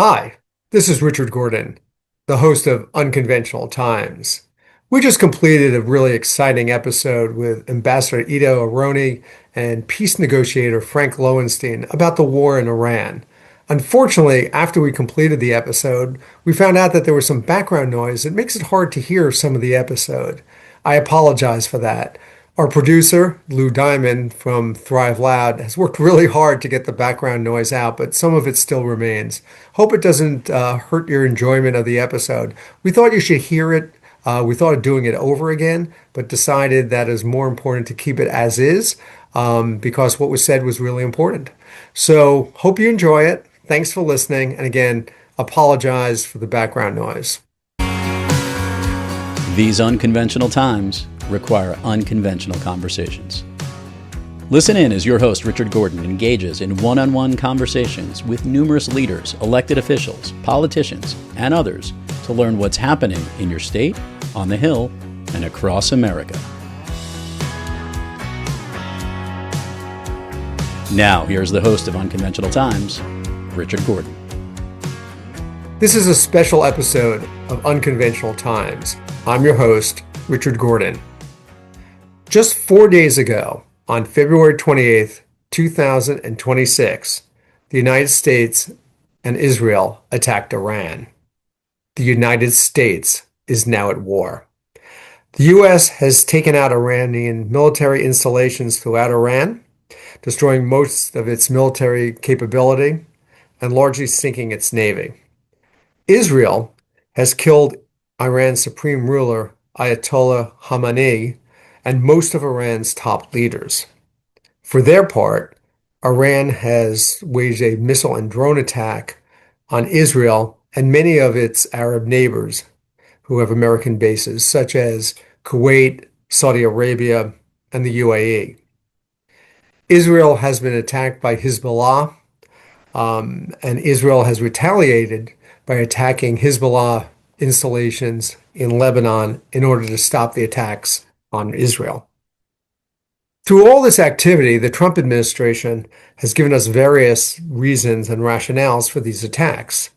Hi, this is Richard Gordon, the host of Unconventional Times. We just completed a really exciting episode with Ambassador Ido Aharoni and peace negotiator Frank Lowenstein about the war in Iran. Unfortunately, after we completed the episode, we found out that there was some background noise that makes it hard to hear some of the episode. I apologize for that. Our producer, Lou Diamond from Thrive Loud, has worked really hard to get the background noise out, but some of it still remains. Hope it doesn't hurt your enjoyment of the episode. We thought you should hear it. We thought of doing it over again, but decided that it's more important to keep it as is because what was said was really important. So, hope you enjoy it. Thanks for listening. And again, apologize for the background noise. These unconventional times require unconventional conversations. Listen in as your host, Richard Gordon, engages in one-on-one conversations with numerous leaders, elected officials, politicians, and others to learn what's happening in your state, on the Hill, and across America. Now, here's the host of Unconventional Times, Richard Gordon. This is a special episode of Unconventional Times. I'm your host, Richard Gordon. Just 4 days ago, on February 28th, 2026, the United States and Israel attacked Iran. The United States is now at war. The U.S. has taken out Iranian military installations throughout Iran, destroying most of its military capability and largely sinking its navy. Israel has killed Iran's supreme ruler, Ayatollah Khamenei, and most of Iran's top leaders. For their part, Iran has waged a missile and drone attack on Israel and many of its Arab neighbors who have American bases, such as Kuwait, Saudi Arabia, and the UAE. Israel has been attacked by Hezbollah, and Israel has retaliated by attacking Hezbollah installations in Lebanon in order to stop the attacks on Israel. Through all this activity, the Trump administration has given us various reasons and rationales for these attacks.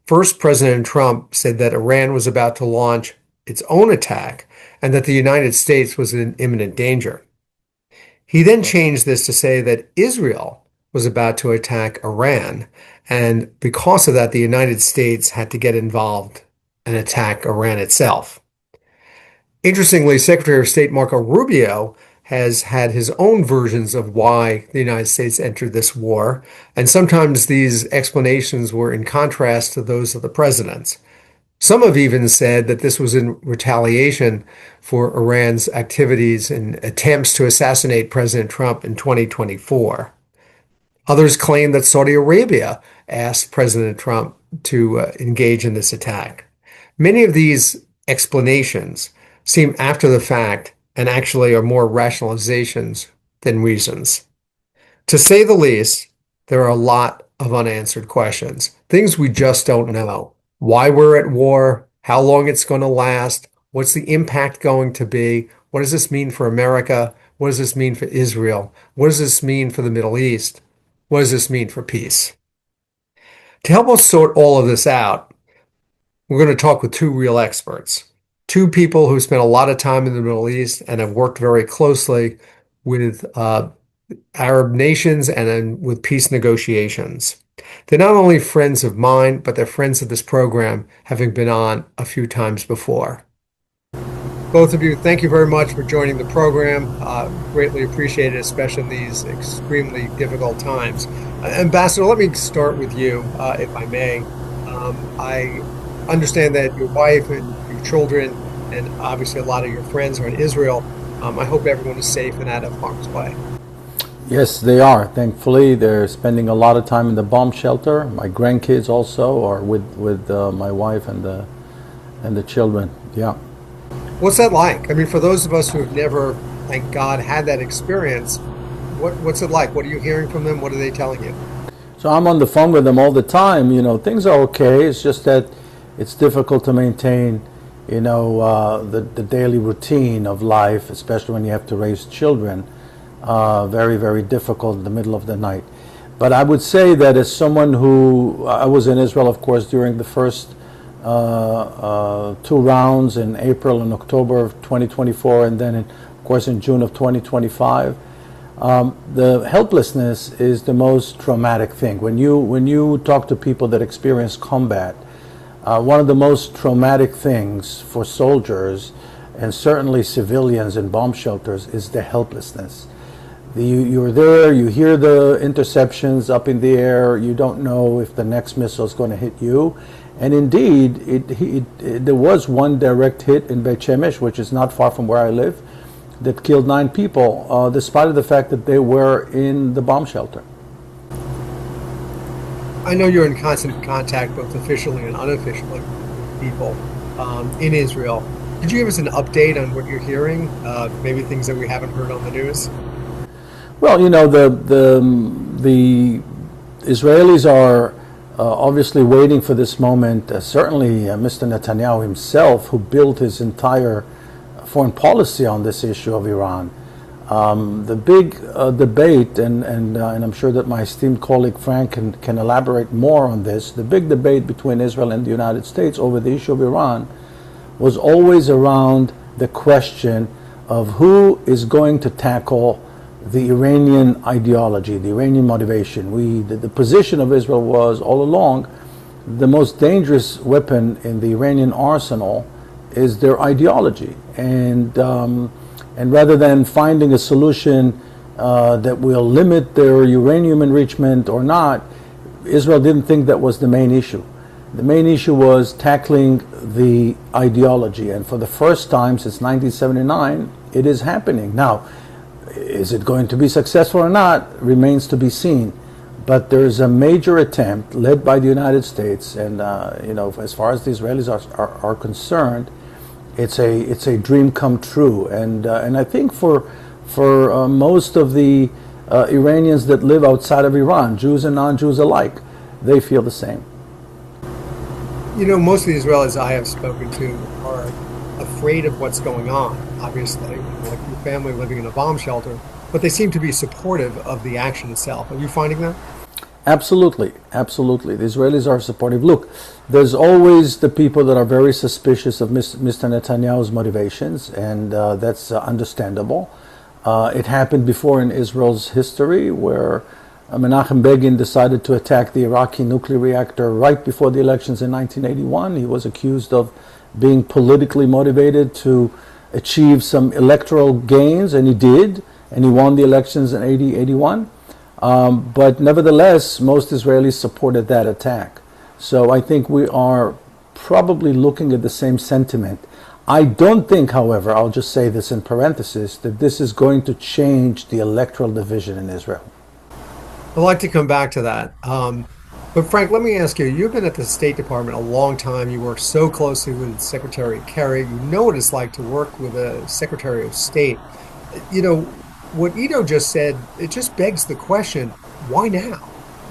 First, President Trump said that Iran was about to launch its own attack and that the United States was in imminent danger. He then changed this to say that Israel was about to attack Iran, and because of that, the United States had to get involved and attack Iran itself. Interestingly, Secretary of State Marco Rubio has had his own versions of why the United States entered this war, and sometimes these explanations were in contrast to those of the president's. Some have even said that this was in retaliation for Iran's activities and attempts to assassinate President Trump in 2024. Others claim that Saudi Arabia asked President Trump to engage in this attack. Many of these explanations seem after the fact and actually are more rationalizations than reasons. To say the least, there are a lot of unanswered questions, things we just don't know. Why we're at war, how long it's going to last, what's the impact going to be, what does this mean for America, what does this mean for Israel, what does this mean for the Middle East, what does this mean for peace? To help us sort all of this out, we're going to talk with two real experts. Two people who spent a lot of time in the Middle East and have worked very closely with Arab nations and with peace negotiations. They're not only friends of mine, but they're friends of this program, having been on a few times before. Both of you, thank you very much for joining the program. Greatly appreciated, especially in these extremely difficult times. Ambassador, let me start with you, if I may. I understand that your wife and your children and obviously a lot of your friends are in Israel. I hope everyone is safe and out of harm's way. Yes, they are. Thankfully, they're spending a lot of time in the bomb shelter. My grandkids also are with my wife and the children. Yeah. What's that like? I mean, for those of us who have never, thank God, had that experience, what's it like? What are you hearing from them? What are they telling you? So I'm on the phone with them all the time. You know, things are okay. It's just that it's difficult to maintain, the daily routine of life, especially when you have to raise children. Very, very difficult in the middle of the night. But I would say that as someone who, I was in Israel, of course, during the first two rounds in April and October of 2024, and then, of course, in June of 2025. The helplessness is the most traumatic thing. When you talk to people that experience combat, one of the most traumatic things for soldiers, and certainly civilians in bomb shelters, is the helplessness. You're there, you hear the interceptions up in the air, you don't know if the next missile is going to hit you. And indeed, there was one direct hit in Beit Shemesh, which is not far from where I live, that killed 9 people, despite of the fact that they were in the bomb shelter. I know you're in constant contact, both officially and unofficially, with people in Israel. Could you give us an update on what you're hearing? Maybe things that we haven't heard on the news? Well, you know, the Israelis are obviously waiting for this moment. Certainly, Mr. Netanyahu himself, who built his entire foreign policy on this issue of Iran. The big debate, and I'm sure that my esteemed colleague Frank can elaborate more on this, the big debate between Israel and the United States over the issue of Iran was always around the question of who is going to tackle the Iranian ideology, the Iranian motivation. The position of Israel was all along the most dangerous weapon in the Iranian arsenal is their ideology. And rather than finding a solution that will limit their uranium enrichment or not, Israel didn't think that was the main issue. The main issue was tackling the ideology. And for the first time since 1979, it is happening. Now, is it going to be successful or not remains to be seen. But there's a major attempt led by the United States, and as far as the Israelis are concerned, it's a dream come true. And I think for most of the Iranians that live outside of Iran, Jews and non-Jews alike, they feel the same. You know, most of the Israelis I have spoken to are afraid of what's going on, obviously, like your family living in a bomb shelter, but they seem to be supportive of the action itself. Are you finding that? Absolutely, absolutely. The Israelis are supportive. Look, there's always the people that are very suspicious of Mr. Netanyahu's motivations, and that's understandable. It happened before in Israel's history where Menachem Begin decided to attack the Iraqi nuclear reactor right before the elections in 1981. He was accused of being politically motivated to achieve some electoral gains, and he did, and he won the elections in 81. But nevertheless, most Israelis supported that attack. So I think we are probably looking at the same sentiment. I don't think, however, I'll just say this in parenthesis, that this is going to change the electoral division in Israel. I'd like to come back to that. But Frank, let me ask you, you've been at the State Department a long time. You work so closely with Secretary Kerry. You know what it's like to work with a Secretary of State. You know, what Ido just said, it just begs the question, why now?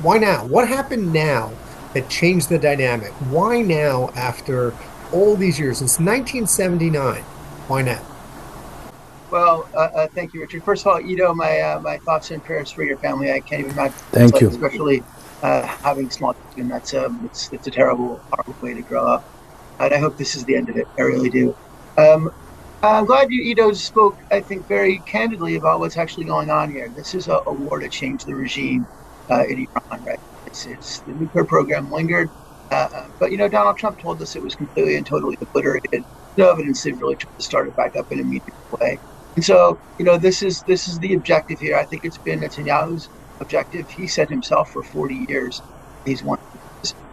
Why now? What happened now that changed the dynamic? Why now after all these years, since 1979? Why now? Well, thank you, Richard. First of all, Ido, my thoughts and prayers for your family. I can't even imagine. Thank you. Especially having small children. It's a terrible, horrible way to grow up. And I hope this is the end of it. I really do. I'm glad Ido spoke, I think, very candidly about what's actually going on here. This is a war to change the regime in Iran, right? It's the nuclear program lingered, but Donald Trump told us it was completely and totally obliterated. No evidence they've really tried to start it back up in a meaningful way. And so, this is the objective here. I think it's been Netanyahu's objective. He said himself for 40 years he's won.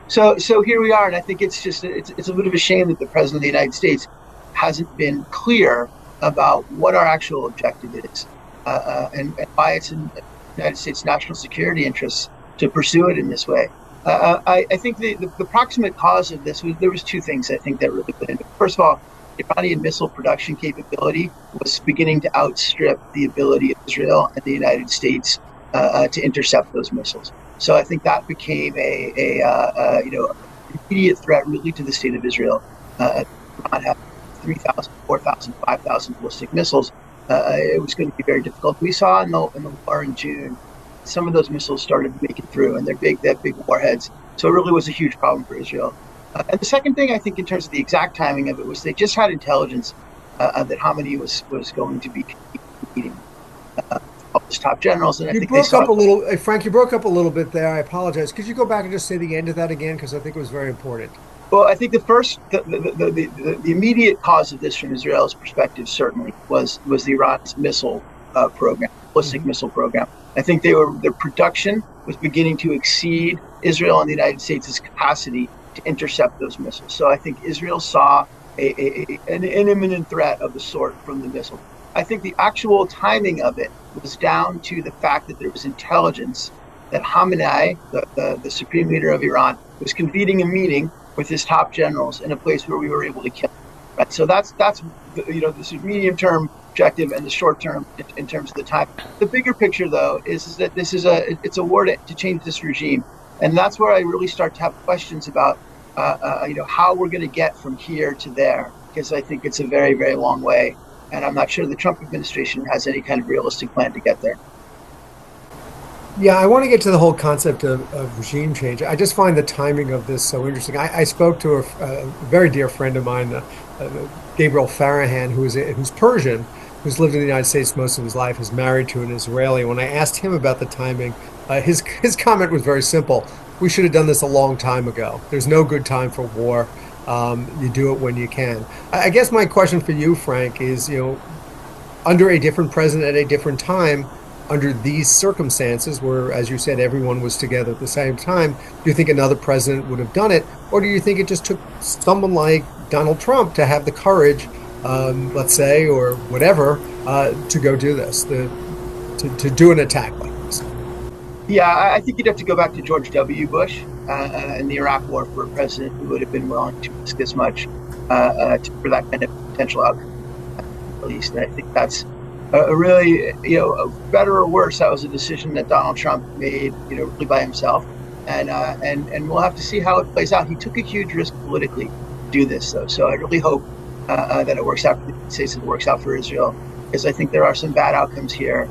So here we are, and I think it's a bit of a shame that the president of the United States hasn't been clear about what our actual objective is, and why it's in the United States' national security interests to pursue it in this way. I think the proximate cause of this there was two things I think that really put into it. First of all, Iranian missile production capability was beginning to outstrip the ability of Israel and the United States to intercept those missiles. So I think that became a immediate threat really to the state of Israel. Not having 3,000, 4,000, 5,000 ballistic missiles, it was going to be very difficult. We saw in the war in June some of those missiles started making through, and they have big warheads. So it really was a huge problem for Israel. And the second thing, I think, in terms of the exact timing of it, was they just had intelligence that Khamenei was going to be meeting all his top generals. And I think broke up a little, Frank. You broke up a little bit there. I apologize. Could you go back and just say the end of that again, because I think it was very important. Well, I think the immediate cause of this, from Israel's perspective, certainly was the Iran's missile program, ballistic missile program. I think their production was beginning to exceed Israel and the United States' capacity to intercept those missiles. So I think Israel saw an imminent threat of the sort from the missile. I think the actual timing of it was down to the fact that there was intelligence that Khamenei, the supreme leader of Iran, was convening a meeting with his top generals in a place where we were able to kill him. Right? So that's this medium-term objective and the short-term in terms of the time. The bigger picture, though, is that it's a war to change this regime, and that's where I really start to have questions about how we're going to get from here to there, because I think it's a very, very long way, and I'm not sure the Trump administration has any kind of realistic plan to get there. Yeah, I want to get to the whole concept of regime change. I just find the timing of this so interesting. I spoke to a very dear friend of mine, Gabriel Farahan, who's Persian, who's lived in the United States most of his life, is married to an Israeli. When I asked him about the timing, his comment was very simple. We should have done this a long time ago. There's no good time for war. You do it when you can. I guess my question for you, Frank, is, under a different president at a different time, under these circumstances where, as you said, everyone was together at the same time, do you think another president would have done it? Or do you think it just took someone like Donald Trump to have the courage, let's say, or whatever, to go do this, to do an attack like this? Yeah, I think you'd have to go back to George W. Bush and the Iraq War for a president who would have been willing to risk as much for that kind of potential outcome, at least. And I think that's a really, better or worse, that was a decision that Donald Trump made, really by himself. And we'll have to see how it plays out. He took a huge risk politically to do this, though. So I really hope that it works out for the United States and it works out for Israel, because I think there are some bad outcomes here,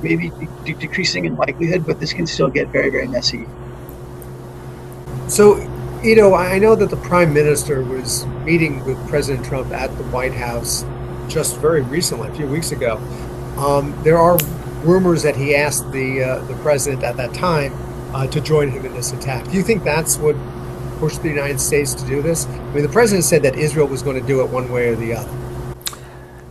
maybe decreasing in likelihood, but this can still get very, very messy. So, I know that the Prime Minister was meeting with President Trump at the White House just very recently, a few weeks ago. There are rumors that he asked the president at that time to join him in this attack. Do you think that's what pushed the United States to do this? I mean, the president said that Israel was going to do it one way or the other.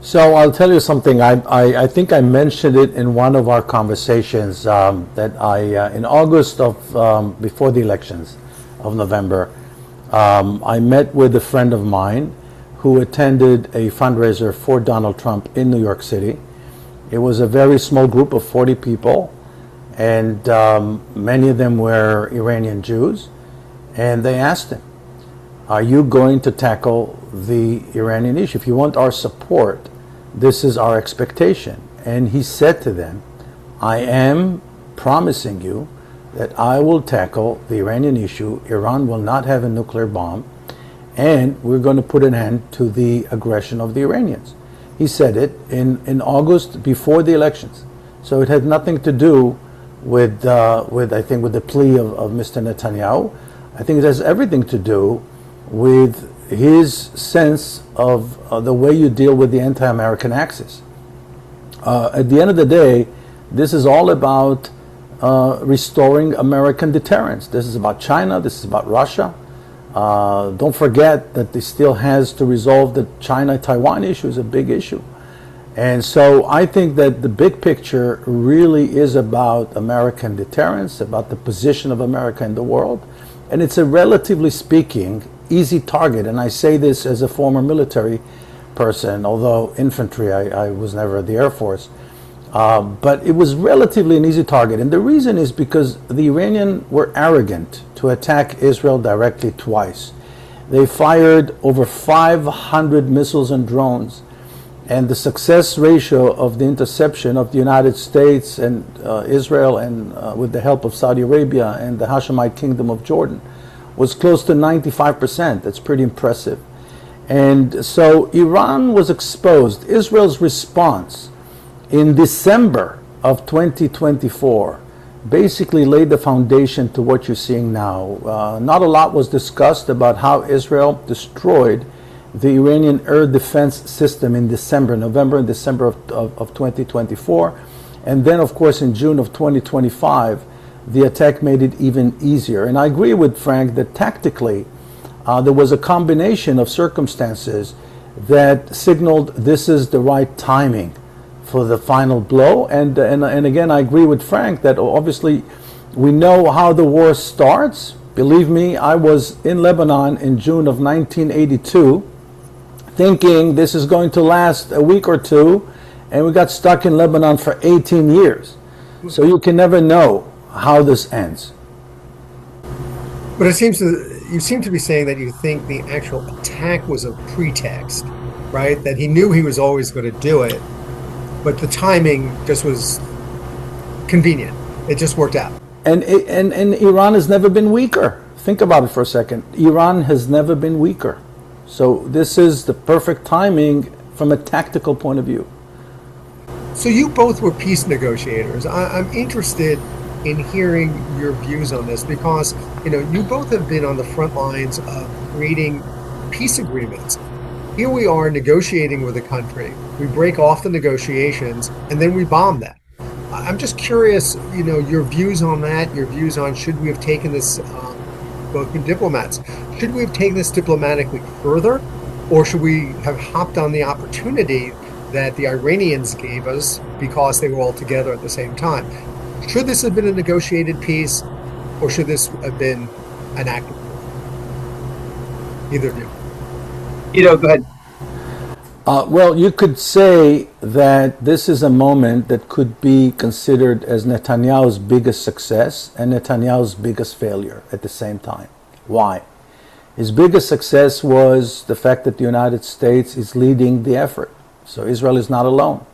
So I'll tell you something. I think I mentioned it in one of our conversations that in August of before the elections of November, I met with a friend of mine who attended a fundraiser for Donald Trump in New York City. It was a very small group of 40 people, and many of them were Iranian Jews. And they asked him, are you going to tackle the Iranian issue? If you want our support, this is our expectation. And he said to them, I am promising you that I will tackle the Iranian issue. Iran will not have a nuclear bomb, and we're going to put an end to the aggression of the Iranians. He said it in August before the elections. So it had nothing to do with the plea of Mr. Netanyahu. I think it has everything to do with his sense of the way you deal with the anti-American axis. At the end of the day, this is all about restoring American deterrence. This is about China. This is about Russia. Don't forget that he still has to resolve the China-Taiwan issue. Is a big issue. And so I think that the big picture really is about American deterrence, about the position of America in the world. And it's a, relatively speaking, easy target. And I say this as a former military person, although infantry, I was never at the Air Force. But it was relatively an easy target. And the reason is because the Iranians were arrogant to attack Israel directly twice. They fired over 500 missiles and drones. And the success ratio of the interception of the United States and Israel, and with the help of Saudi Arabia and the Hashemite Kingdom of Jordan, was close to 95%. That's pretty impressive. And so Iran was exposed. Israel's response in December of 2024 basically laid the foundation to what you're seeing now. Not a lot was discussed about how Israel destroyed the Iranian air defense system in November and December of 2024. And then, of course, in June of 2025, the attack made it even easier. And I agree with Frank that tactically, there was a combination of circumstances that signaled this is the right timing for the final blow. And again, I agree with Frank that obviously we know how the war starts. Believe me, I was in Lebanon in June of 1982, thinking this is going to last a week or two, and we got stuck in Lebanon for 18 years. So you can never know how this ends. But you seem to be saying that you think the actual attack was a pretext, right? That he knew he was always going to do it, but the timing just was convenient. It just worked out. And Iran has never been weaker. Think about it for a second. Iran has never been weaker. So this is the perfect timing from a tactical point of view. So you both were peace negotiators. I'm interested in hearing your views on this because, you both have been on the front lines of creating peace agreements. Here we are negotiating with a country. We break off the negotiations and then we bomb that. I'm just curious, your views on that, your views on should we have taken this, both been diplomats, should we have taken this diplomatically further, or should we have hopped on the opportunity that the Iranians gave us because they were all together at the same time? Should this have been a negotiated peace, or should this have been an act of war? Either of you. Go ahead. Well, you could say that this is a moment that could be considered as Netanyahu's biggest success and Netanyahu's biggest failure at the same time. Why? His biggest success was the fact that the United States is leading the effort. So Israel is not alone.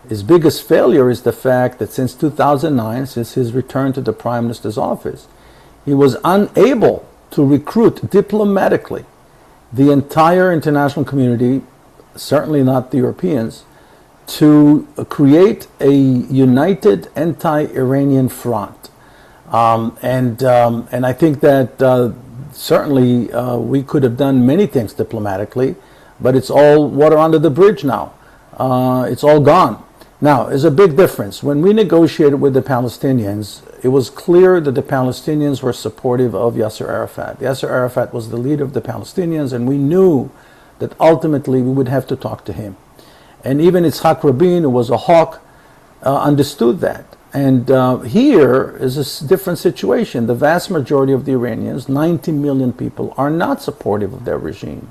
His biggest failure is the fact that since 2009, since his return to the Prime Minister's office, he was unable to recruit diplomatically the entire international community, certainly not the Europeans, to create a united anti-Iranian front. And I think that certainly we could have done many things diplomatically, but it's all water under the bridge now. It's all gone. Now, there's a big difference. When we negotiated with the Palestinians, it was clear that the Palestinians were supportive of Yasser Arafat. Yasser Arafat was the leader of the Palestinians, and we knew that ultimately we would have to talk to him. And even Yitzhak Rabin, who was a hawk, understood that. And here is a different situation. The vast majority of the Iranians, 90 million people, are not supportive of their regime.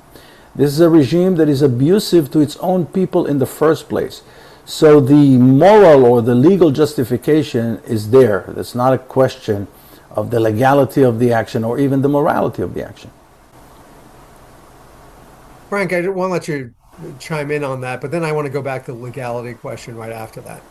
This is a regime that is abusive to its own people in the first place. So the moral or the legal justification is there. It's not a question of the legality of the action or even the morality of the action. Frank, I want to let you chime in on that, but then I want to go back to the legality question right after that.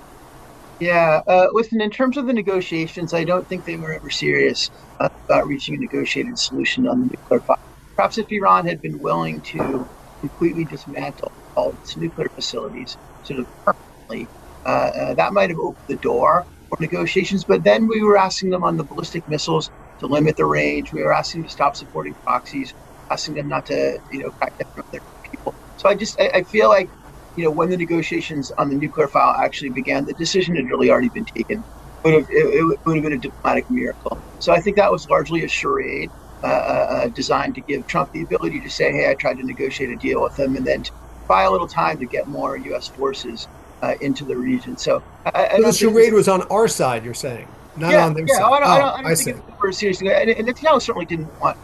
Yeah, listen, in terms of the negotiations, I don't think they were ever serious about reaching a negotiated solution on the nuclear file. Perhaps if Iran had been willing to completely dismantle all its nuclear facilities, sort of permanently, that might have opened the door for negotiations. But then we were asking them on the ballistic missiles to limit the range. We were asking them to stop supporting proxies, asking them not to, crack down on their people. So I feel like, when the negotiations on the nuclear file actually began, the decision had really already been taken. It would have been a diplomatic miracle. So I think that was largely a charade designed to give Trump the ability to say, hey, I tried to negotiate a deal with them, and then to buy a little time to get more U.S. forces into the region. So the charade was on our side, you're saying, not on their side. I don't think it was seriously. And Netanyahu certainly didn't want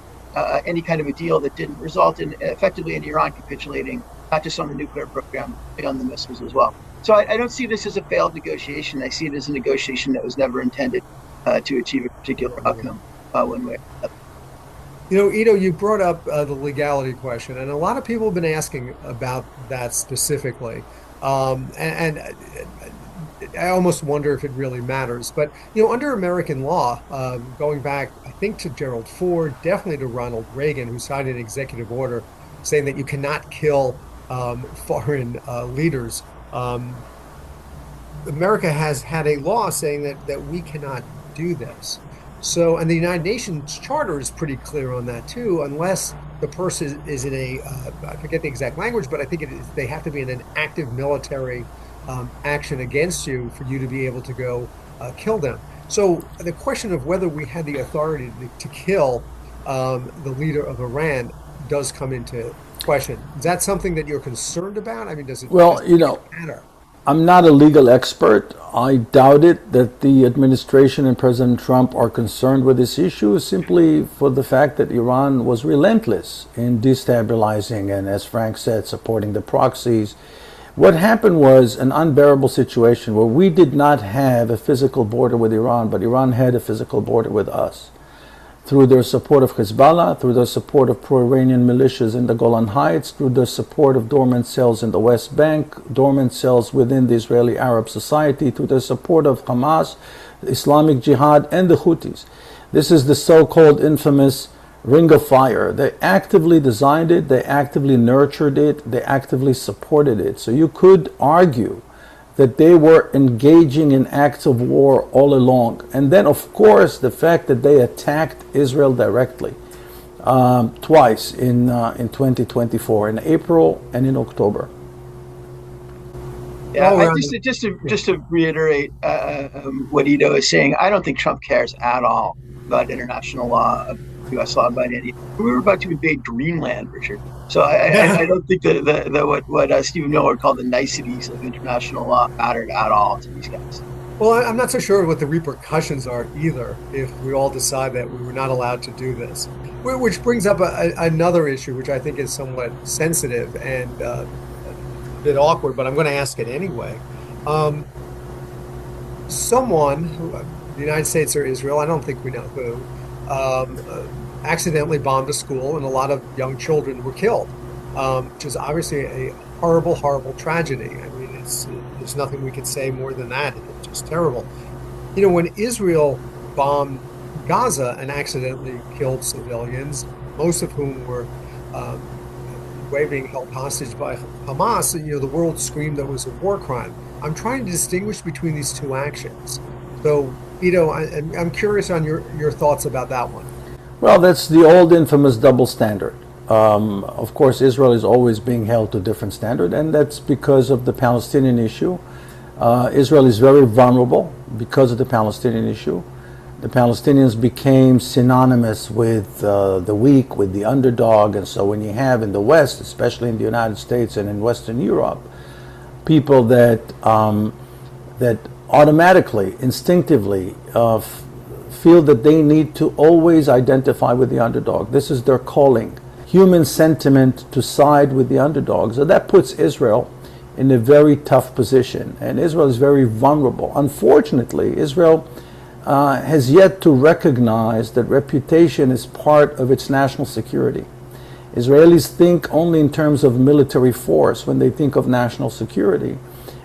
any kind of a deal that didn't result in effectively in Iran capitulating, not just on the nuclear program, but on the missiles as well. So I don't see this as a failed negotiation. I see it as a negotiation that was never intended to achieve a particular outcome one way or another. Ido, you brought up the legality question, and a lot of people have been asking about that specifically. And I almost wonder if it really matters. But, under American law, going back, I think, to Gerald Ford, definitely to Ronald Reagan, who signed an executive order saying that you cannot kill foreign leaders. America has had a law saying that we cannot do this. So, and the United Nations Charter is pretty clear on that too, unless the person is in a, I forget the exact language, but I think they have to be in an active military action against you for you to be able to go kill them. So the question of whether we had the authority to kill the leader of Iran does come into question. Is that something that you're concerned about? I mean, does it matter? I'm not a legal expert. I doubt it that the administration and President Trump are concerned with this issue simply for the fact that Iran was relentless in destabilizing and, as Frank said, supporting the proxies. What happened was an unbearable situation where we did not have a physical border with Iran, but Iran had a physical border with us. Through their support of Hezbollah, through their support of pro-Iranian militias in the Golan Heights, through their support of dormant cells in the West Bank, dormant cells within the Israeli Arab society, through their support of Hamas, Islamic Jihad, and the Houthis. This is the so-called infamous Ring of Fire. They actively designed it, they actively nurtured it, they actively supported it. So you could argue that they were engaging in acts of war all along. And then, of course, the fact that they attacked Israel directly twice in 2024, in April and in October. Yeah, just to reiterate what Ido is saying, I don't think Trump cares at all about international law, U.S. law about any. We were about to invade Greenland, Richard. So I don't think that what Stephen Miller called the niceties of international law mattered at all to these guys. Well, I'm not so sure what the repercussions are either if we all decide that we were not allowed to do this. Which brings up another issue, which I think is somewhat sensitive and a bit awkward, but I'm going to ask it anyway. Someone, the United States or Israel, I don't think we know who, accidentally bombed a school and a lot of young children were killed, which is obviously a horrible, horrible tragedy. I mean, there's nothing we could say more than that. It's just terrible. You know, when Israel bombed Gaza and accidentally killed civilians, most of whom were being held hostage by Hamas, you know, the world screamed that it was a war crime. I'm trying to distinguish between these two actions. So, Ido, I'm curious on your thoughts about that one. Well, that's the old infamous double standard. Of course, Israel is always being held to a different standard, and that's because of the Palestinian issue. Israel is very vulnerable because of the Palestinian issue. The Palestinians became synonymous with the weak, with the underdog, and so when you have in the West, especially in the United States and in Western Europe, people that automatically, instinctively feel that they need to always identify with the underdog. This is their calling. Human sentiment to side with the underdog. So that puts Israel in a very tough position. And Israel is very vulnerable. Unfortunately, Israel has yet to recognize that reputation is part of its national security. Israelis think only in terms of military force when they think of national security,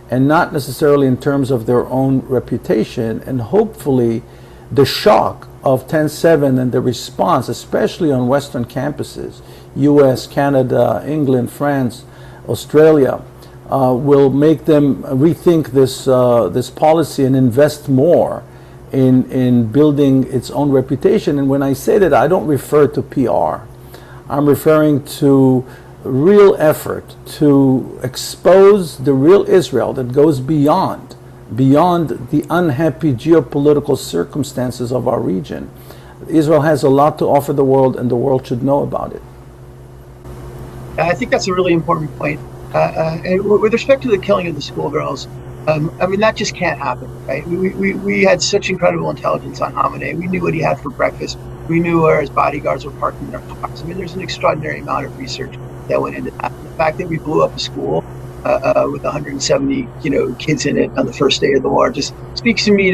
and not necessarily in terms of their own reputation. And hopefully the shock of 10/7 and the response, especially on Western campuses, US, Canada, England, France, Australia, will make them rethink this policy and invest more in building its own reputation. And when I say that, I don't refer to PR. I'm referring to real effort to expose the real Israel that goes beyond the unhappy geopolitical circumstances of our region. Israel has a lot to offer the world, and the world should know about it. I think that's a really important point. And with respect to the killing of the schoolgirls, I mean, that just can't happen, right? We had such incredible intelligence on Khamenei. We knew what he had for breakfast. We knew where his bodyguards were parking their cars. I mean, there's an extraordinary amount of research that went into that. The fact that we blew up a school with 170, kids in it on the first day of the war just speaks to me,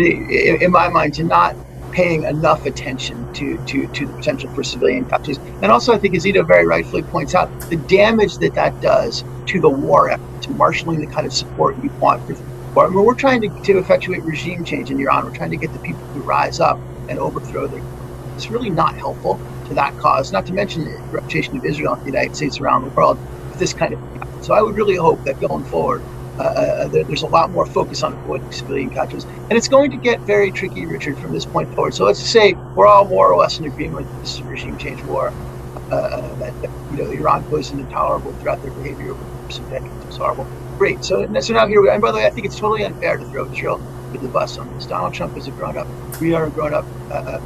in my mind, to not paying enough attention to the potential for civilian casualties. And also, I think, as Ido very rightfully points out, the damage that does to the war effort, to marshaling the kind of support you want for the war. I mean, we're trying to effectuate regime change in Iran. We're trying to get the people to rise up and overthrow the. It's really not helpful to that cause, not to mention the reputation of Israel and the United States around the world with this kind of thing. So I would really hope that going forward, There's a lot more focus on avoiding civilian casualties. And it's going to get very tricky, Richard, from this point forward. So let's just say we're all more or less in agreement with this regime change war, that Iran poses an intolerable threat. Their behavior over some decades was horrible. Great. So now here we are. And by the way, I think it's totally unfair to throw Israel to the bus on this. Donald Trump is a grown-up. We are a grown-up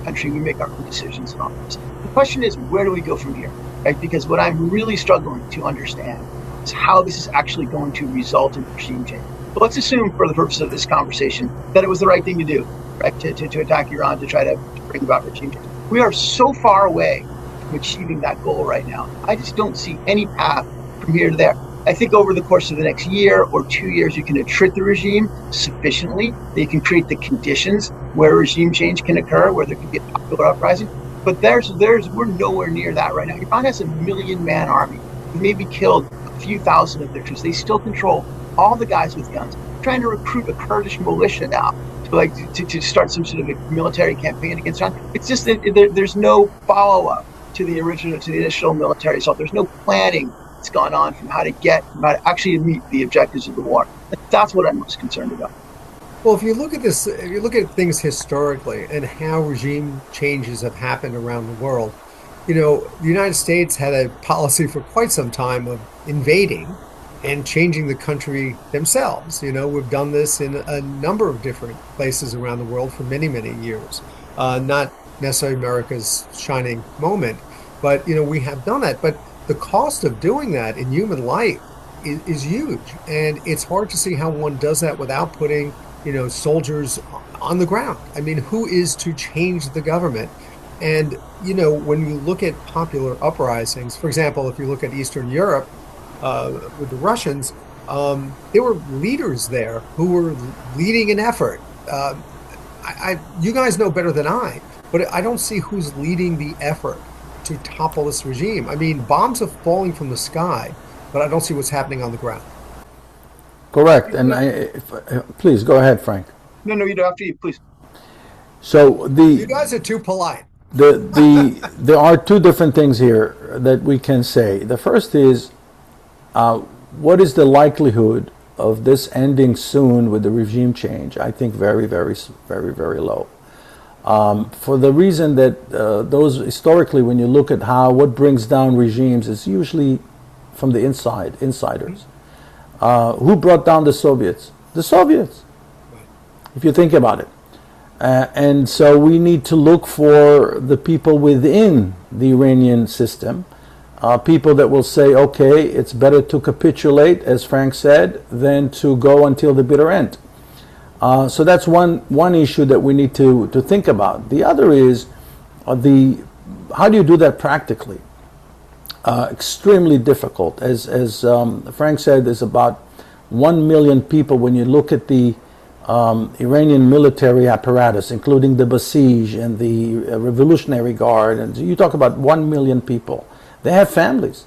country. We make our own decisions on this. The question is, where do we go from here? Right? Because what I'm really struggling to understand is how this is actually going to result in regime change. But let's assume, for the purpose of this conversation, that it was the right thing to do, right? To attack Iran, to try to bring about regime change. We are so far away from achieving that goal right now. I just don't see any path from here to there. I think over the course of the next year or 2 years, you can attrit the regime sufficiently that you can create the conditions where regime change can occur, where there can be a popular uprising. But we're nowhere near that right now. Iran has a 1 million-man army. They maybe killed a few thousand of their troops. They still control all the guys with guns. They're trying to recruit a Kurdish militia now to start some sort of a military campaign against Iran. It's just that there's no follow-up to the initial military assault. There's no planning that's gone on from how to actually meet the objectives of the war. That's what I'm most concerned about. Well, if you look at things historically and how regime changes have happened around the world, the United States had a policy for quite some time of invading and changing the country themselves. We've done this in a number of different places around the world for many, many years. Not necessarily America's shining moment, but, we have done that. But the cost of doing that in human life is huge. And it's hard to see how one does that without putting, soldiers on the ground. I mean, who is to change the government? And, when you look at popular uprisings, for example, if you look at Eastern Europe with the Russians, there were leaders there who were leading an effort. You guys know better than I, but I don't see who's leading the effort to topple this regime. I mean, bombs are falling from the sky, but I don't see what's happening on the ground. Correct. And please go ahead, Frank. No, you don't have to, please. So you guys are too polite. There are two different things here that we can say. The first is, what is the likelihood of this ending soon with the regime change? I think very, very, very, very low. For the reason that those historically, when you look at what brings down regimes, is usually from the insiders. Who brought down the Soviets? The Soviets, if you think about it. And so we need to look for the people within the Iranian system, people that will say, okay, it's better to capitulate, as Frank said, than to go until the bitter end. So that's one issue that we need to think about. The other is how do you do that practically? Extremely difficult. As Frank said, there's about 1 million people when you look at the Iranian military apparatus, including the Basij and the Revolutionary Guard, and you talk about 1 million people. They have families.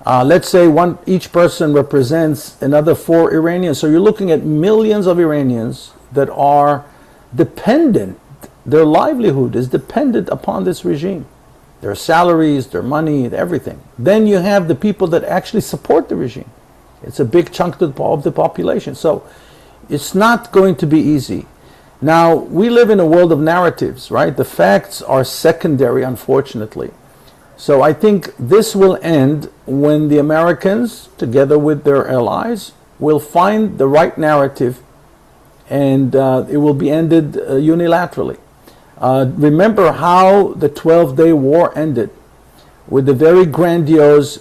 Let's say each person represents another 4 Iranians. So you're looking at millions of Iranians that are dependent. Their livelihood is dependent upon this regime. Their salaries, their money, everything. Then you have the people that actually support the regime. It's a big chunk of the population. So it's not going to be easy. Now, we live in a world of narratives, right? The facts are secondary, unfortunately. So I think this will end when the Americans, together with their allies, will find the right narrative, and it will be ended unilaterally. Remember how the 12-day war ended, with the very grandiose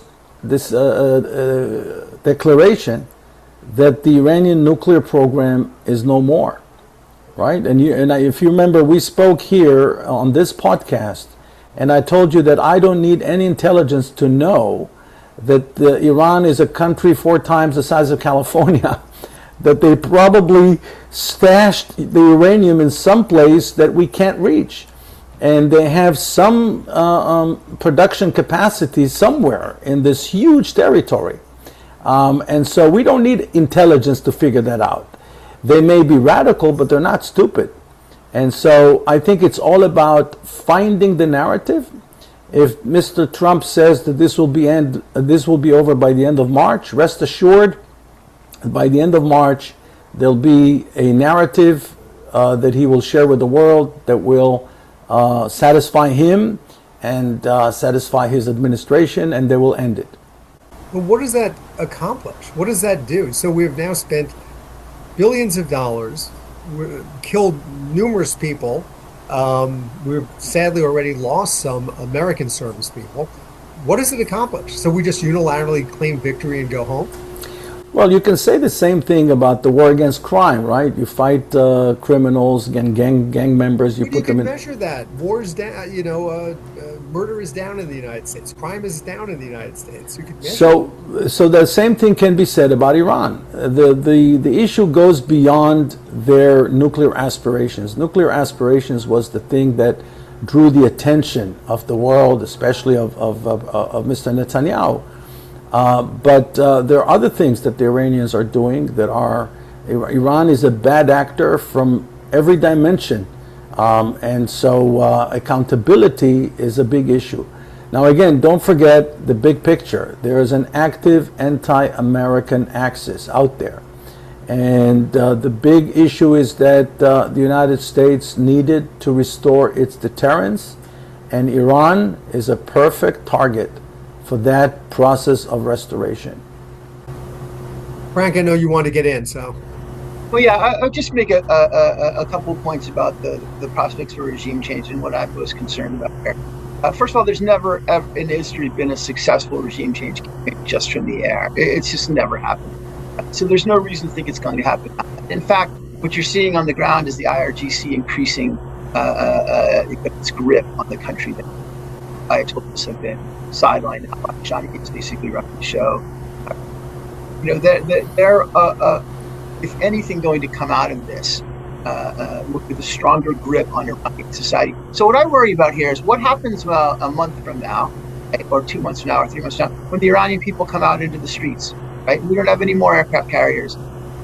declaration that the Iranian nuclear program is no more, right? And if you remember, we spoke here on this podcast, and I told you that I don't need any intelligence to know that Iran is a country 4 times the size of California, that they probably stashed the uranium in some place that we can't reach. And they have some production capacity somewhere in this huge territory. And so we don't need intelligence to figure that out. They may be radical, but they're not stupid. And so I think it's all about finding the narrative. If Mr. Trump says that this will be over by the end of March, rest assured by the end of March, there'll be a narrative that he will share with the world that will satisfy him and satisfy his administration, and they will end it. But what does that accomplish? What does that do? So we've now spent billions of dollars, killed numerous people. We've sadly already lost some American service people. What does it accomplish? So we just unilaterally claim victory and go home? Well, you can say the same thing about the war against crime, right? You fight criminals, gang members. You put them in. You can measure that. War is down. Murder is down in the United States. Crime is down in the United States. You can measure. So the same thing can be said about Iran. The issue goes beyond their nuclear aspirations. Nuclear aspirations was the thing that drew the attention of the world, especially of Mr. Netanyahu. But there are other things that the Iranians are doing that are, Iran is a bad actor from every dimension. And so accountability is a big issue. Now again, don't forget the big picture. There is an active anti-American axis out there. And the big issue is that the United States needed to restore its deterrence, and Iran is a perfect target for that process of restoration. Frank, I know you want to get in, so. Well, yeah, I'll just make a couple of points about the prospects for regime change and what I'm most concerned about here. First of all, there's never ever in history been a successful regime change just from the air. It's just never happened. So there's no reason to think it's going to happen. In fact, what you're seeing on the ground is the IRGC increasing its grip on the country. That Ayatollahs have been sidelined now. Johnny is basically running the show. They're if anything, going to come out of this with a stronger grip on Iranian society. So what I worry about here is what happens a month from now, or 2 months from now, or 3 months from now, when the Iranian people come out into the streets, right? We don't have any more aircraft carriers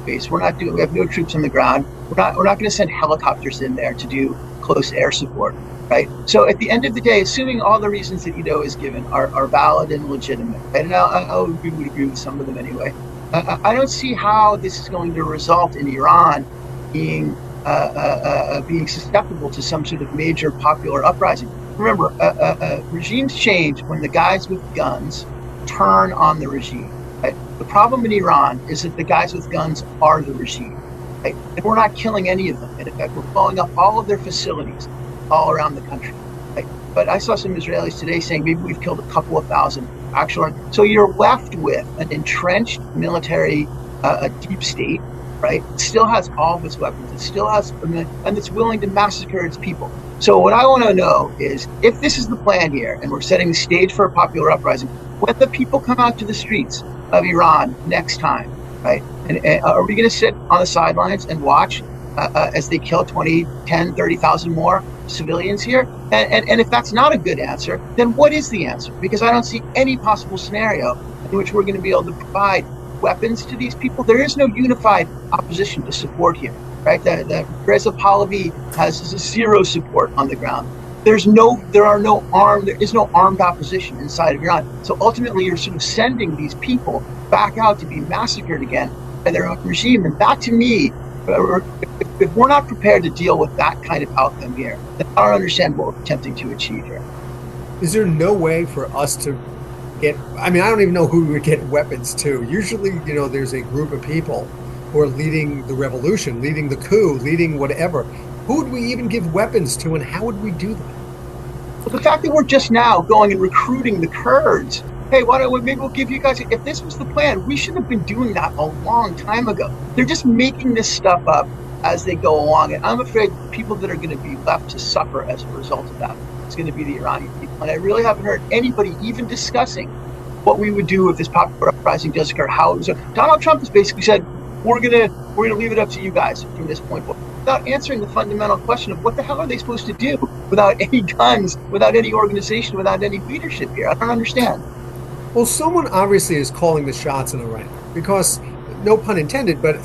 base. We have no troops on the ground. We're not going to send helicopters in there to do close air support, right? So at the end of the day, assuming all the reasons that Ido has given are valid and legitimate, right? And we would agree with some of them anyway. I don't see how this is going to result in Iran being susceptible to some sort of major popular uprising. Remember, regimes change when the guys with guns turn on the regime. Right? The problem in Iran is that the guys with guns are the regime. Right? And we're not killing any of them. And in fact, we're blowing up all of their facilities all around the country. Right? But I saw some Israelis today saying maybe we've killed a couple of thousand. So you're left with an entrenched military, a deep state, right? It still has all of its weapons. It still has, and it's willing to massacre its people. So what I want to know is if this is the plan here, and we're setting the stage for a popular uprising, when the people come out to the streets of Iran next time, right? And are we going to sit on the sidelines and watch as they kill 20, 10, 30,000 more civilians here? And if that's not a good answer, then what is the answer? Because I don't see any possible scenario in which we're going to be able to provide weapons to these people. There is no unified opposition to support here, right? The Reza Pahlavi has zero support on the ground. There is no armed opposition inside of Iran. So ultimately, you're sort of sending these people back out to be massacred again by their own regime. And that, to me, if we're not prepared to deal with that kind of outcome here, then I don't understand what we're attempting to achieve here. Is there no way for us to get, I don't even know who we would get weapons to. Usually, there's a group of people who are leading the revolution, leading the coup, leading whatever. Who would we even give weapons to, and how would we do that? Well, the fact that we're just now going and recruiting the Kurds, hey, maybe we'll give you guys, if this was the plan, we should have been doing that a long time ago. They're just making this stuff up as they go along. And I'm afraid people that are going to be left to suffer as a result of that is going to be the Iranian people. And I really haven't heard anybody even discussing what we would do if this popular uprising does occur. Donald Trump has basically said, we're gonna leave it up to you guys from this point forward, without answering the fundamental question of what the hell are they supposed to do without any guns, without any organization, without any leadership here? I don't understand. Well, someone obviously is calling the shots in Iran because, no pun intended, but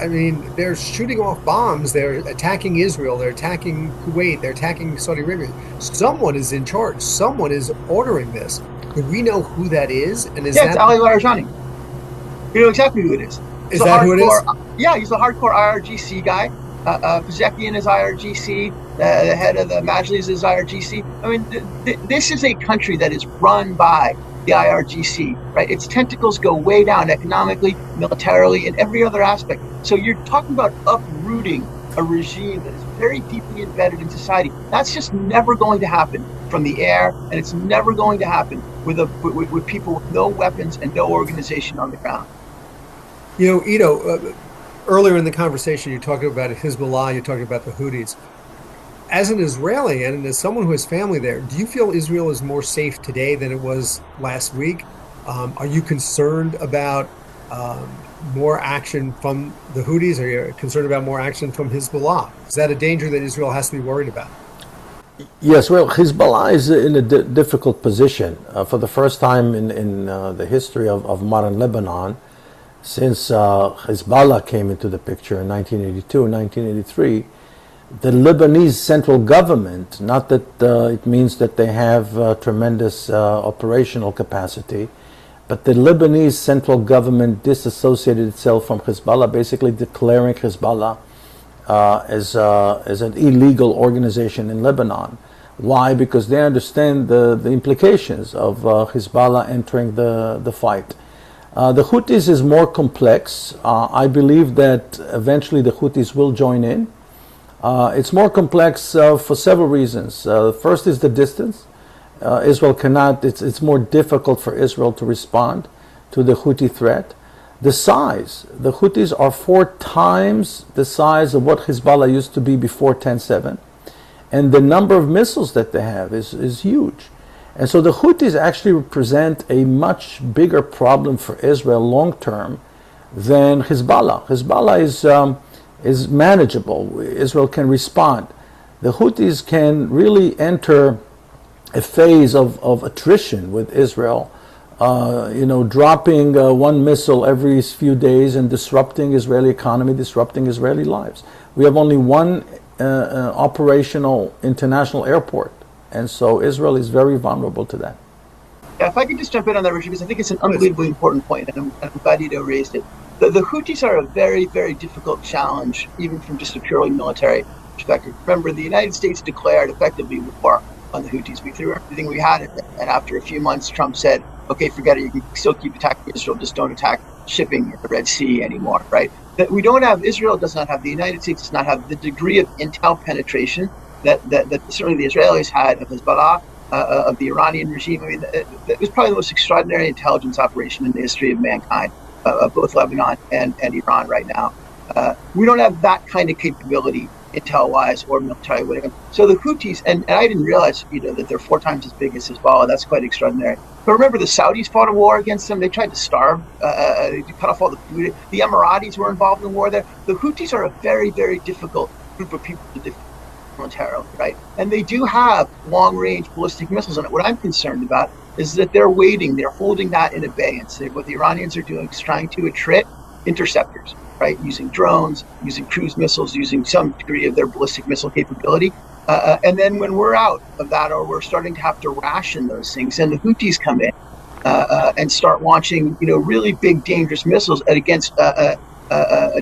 they're shooting off bombs, they're attacking Israel, they're attacking Kuwait, they're attacking Saudi Arabia. Someone is in charge, someone is ordering this. Do we know who that is? And it's Ali Larijani. We know exactly who it is. Is that who it is? Yeah, he's a hardcore IRGC guy. Pazekian is IRGC. The head of the Majlis is IRGC. I mean, this is a country that is run by the IRGC, right? Its tentacles go way down economically, militarily, and every other aspect. So you're talking about uprooting a regime that is very deeply embedded in society. That's just never going to happen from the air, and it's never going to happen with people with no weapons and no organization on the ground. You know, Ido, earlier in the conversation, you talked about Hezbollah, you talked about the Houthis. As an Israeli and as someone who has family there, do you feel Israel is more safe today than it was last week? Are you concerned about more action from the Houthis? Are you concerned about more action from Hezbollah? Is that a danger that Israel has to be worried about? Yes, well, Hezbollah is in a difficult position. For the first time in the history of modern Lebanon, since Hezbollah came into the picture in 1982 and 1983, the Lebanese central government, not that it means that they have tremendous operational capacity, but the Lebanese central government disassociated itself from Hezbollah, basically declaring Hezbollah as an illegal organization in Lebanon. Why? Because they understand the implications of Hezbollah entering the fight. The Houthis is more complex. I believe that eventually the Houthis will join in. It's more complex for several reasons. First is the distance. Israel cannot, it's more difficult for Israel to respond to the Houthi threat. The size, the Houthis are 4 times the size of what Hezbollah used to be before 10/7. And the number of missiles that they have is huge. And so the Houthis actually represent a much bigger problem for Israel long term than Hezbollah. Hezbollah is manageable. Israel can respond. The Houthis can really enter a phase of attrition with Israel, dropping one missile every few days and disrupting Israeli economy, disrupting Israeli lives. We have only one operational international airport, and so Israel is very vulnerable to that. Yeah, if I could just jump in on that, Richard, because I think it's an unbelievably important point, and I'm glad Ido raised it. The Houthis are a very, very difficult challenge, even from just a purely military perspective. Remember, the United States declared effectively war on the Houthis. We threw everything we had at them, and after a few months, Trump said, okay, forget it, you can still keep attacking Israel, just don't attack shipping in the Red Sea anymore, right? That we don't have, Israel does not have, the United States does not have the degree of intel penetration that certainly the Israelis had of Hezbollah, of the Iranian regime. I mean, it was probably the most extraordinary intelligence operation in the history of mankind, of both Lebanon and Iran right now. We don't have that kind of capability intel-wise or military. So the Houthis, and I didn't realize, that they're 4 times as big as Hezbollah. That's quite extraordinary. But remember, the Saudis fought a war against them. They tried to starve, cut off all the food. The Emiratis were involved in the war there. The Houthis are a very, very difficult group of people to defeat militarily, right? And they do have long-range ballistic missiles. And what I'm concerned about is that they're waiting. They're holding that in abeyance. What the Iranians are doing is trying to attrit interceptors, right? Using drones, using cruise missiles, using some degree of their ballistic missile capability. And then when we're out of that, or we're starting to have to ration those things, and the Houthis come in and start launching, really big, dangerous missiles against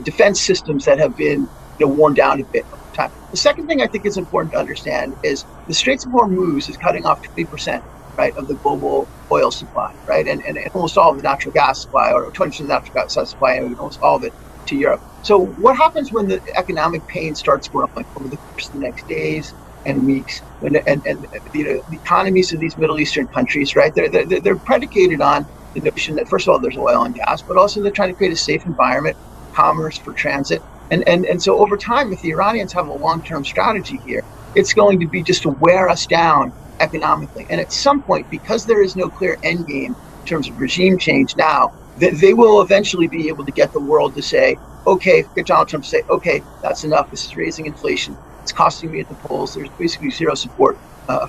defense systems that have been, worn down a bit over time. The second thing I think is important to understand is the Straits of Hormuz is cutting off 20%, right, of the global oil supply, right, and almost all of the natural gas supply, or 20% of the natural gas supply, and almost all of it to Europe. So what happens when the economic pain starts growing over the course of the next days and weeks? And the economies of these Middle Eastern countries, right? They're predicated on the notion that, first of all, there's oil and gas, but also they're trying to create a safe environment, commerce for transit, and so over time, if the Iranians have a long-term strategy here, it's going to be just to wear us down economically. And at some point, because there is no clear end game in terms of regime change now, they will eventually be able to get the world to say, okay, get Donald Trump to say, okay, that's enough. This is raising inflation. It's costing me at the polls. There's basically zero support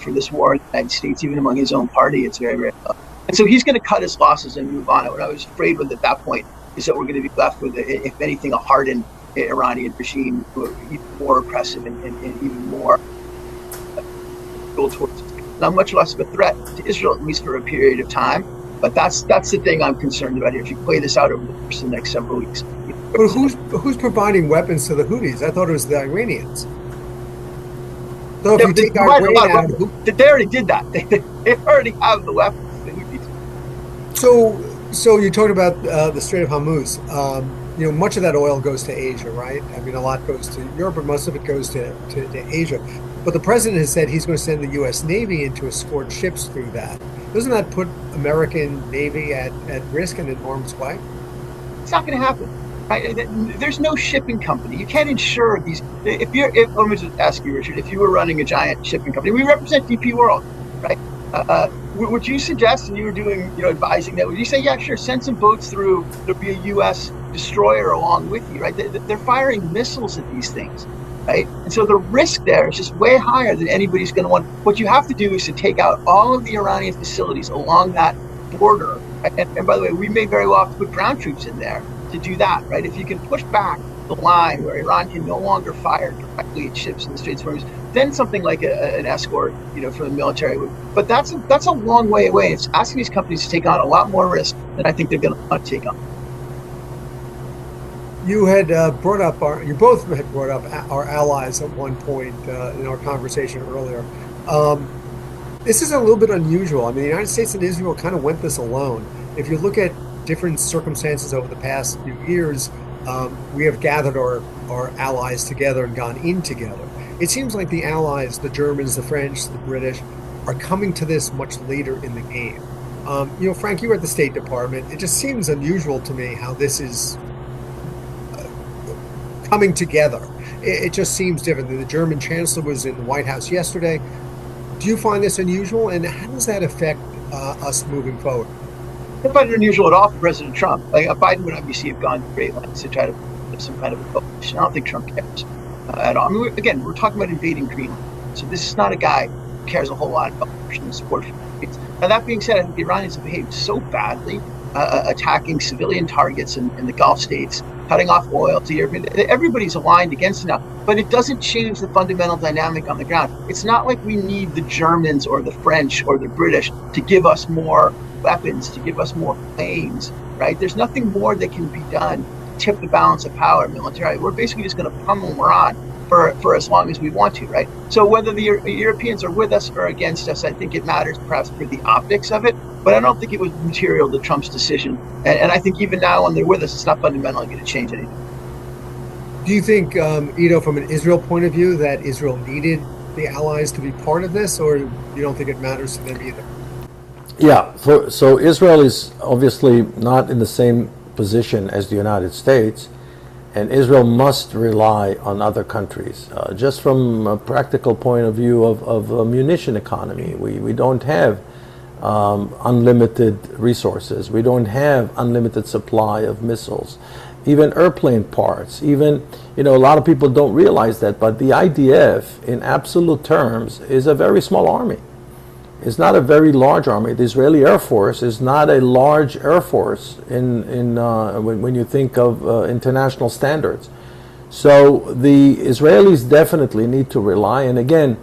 for this war in the United States, even among his own party. It's very, very low. And so he's going to cut his losses and move on. What I was afraid with at that point is that we're going to be left with, if anything, a hardened Iranian regime, even more oppressive and even more go towards not much less of a threat to Israel, at least for a period of time. But that's the thing I'm concerned about here. If you play this out over the course of the next several weeks. But who's providing weapons to the Houthis? I thought it was the Iranians. So if you take Iran out, they already did that. They already have the weapons. The Houthis. So you talked about the Strait of Hormuz. Much of that oil goes to Asia, right? I mean, a lot goes to Europe, but most of it goes to Asia. But the president has said he's going to send the U.S. Navy in to escort ships through that. Doesn't that put American Navy at risk and in harm's way? It's not going to happen. Right? There's no shipping company. You can't insure these. Let me just ask you, Richard, if you were running a giant shipping company, we represent DP World, right? Would you suggest, and you were doing, advising that, would you say, yeah, sure, send some boats through, there'll be a U.S. destroyer along with you, right? They're firing missiles at these things, right? And so the risk there is just way higher than anybody's going to want. What you have to do is to take out all of the Iranian facilities along that border. Right? And by the way, we may very well have to put ground troops in there to do that, right? If you can push back the line where Iran can no longer fire directly at ships in the Straits of Hormuz, then something like an escort, for the military would. But that's a long way away. It's asking these companies to take on a lot more risk than I think they're going to want to take on. You had you both had brought up our allies at one point in our conversation earlier. This is a little bit unusual. I mean, the United States and Israel kind of went this alone. If you look at different circumstances over the past few years, we have gathered our allies together and gone in together. It seems like the allies, the Germans, the French, the British, are coming to this much later in the game. Frank, you were at the State Department. It just seems unusual to me how this is coming together. It just seems different. The German chancellor was in the White House yesterday. Do you find this unusual, and how does that affect us moving forward? I don't find it unusual at all for President Trump. Biden would obviously have gone to great lengths to try to put some kind of a coalition. I don't think Trump cares at all. I mean, again, we're talking about invading Greenland. So this is not a guy who cares a whole lot about Russian support for the United States. Now, that being said, I think the Iranians have behaved so badly, attacking civilian targets in the Gulf states, cutting off oil to Europe. Everybody's aligned against it now, but it doesn't change the fundamental dynamic on the ground. It's not like we need the Germans or the French or the British to give us more weapons, to give us more planes, right? There's nothing more that can be done to tip the balance of power militarily. We're basically just going to pummel Iran for as long as we want to, right? So whether the Europeans are with us or against us, I think it matters perhaps for the optics of it, but I don't think it was material to Trump's decision. And I think even now when they're with us, it's not fundamentally going to change anything. Do you think, Ido, from an Israel point of view, that Israel needed the allies to be part of this, or you don't think it matters to them either? Yeah, so Israel is obviously not in the same position as the United States, and Israel must rely on other countries. Just from a practical point of view of a munition economy, we don't have unlimited resources. We don't have unlimited supply of missiles, even airplane parts. Even, a lot of people don't realize that, but the IDF, in absolute terms, is a very small army. It's not a very large army. The Israeli Air Force is not a large air force when you think of international standards. So the Israelis definitely need to rely. And again,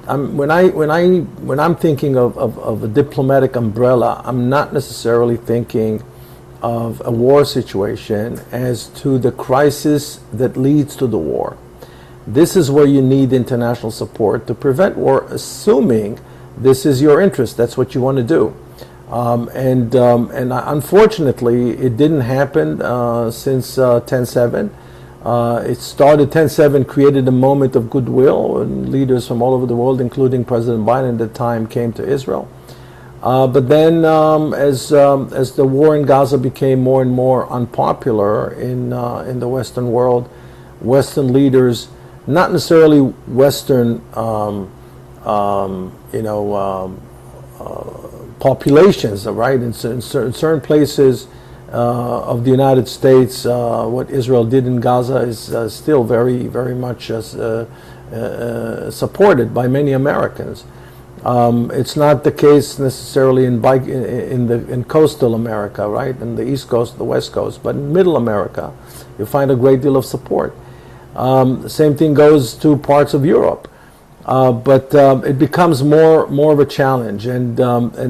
when I'm thinking of a diplomatic umbrella, I'm not necessarily thinking of a war situation as to the crisis that leads to the war. This is where you need international support to prevent war, assuming this is your interest. That's what you want to do. And unfortunately, it didn't happen since 10/7. It started 10/7, created a moment of goodwill, and leaders from all over the world, including President Biden at the time, came to Israel. But then, as the war in Gaza became more and more unpopular in the Western world, Western leaders, not necessarily Western populations, right? In certain places of the United States, what Israel did in Gaza is still very, very much supported by many Americans. It's not the case necessarily in coastal America, right? In the East Coast, the West Coast, but in Middle America, you find a great deal of support. The same thing goes to parts of Europe. but it becomes more of a challenge, and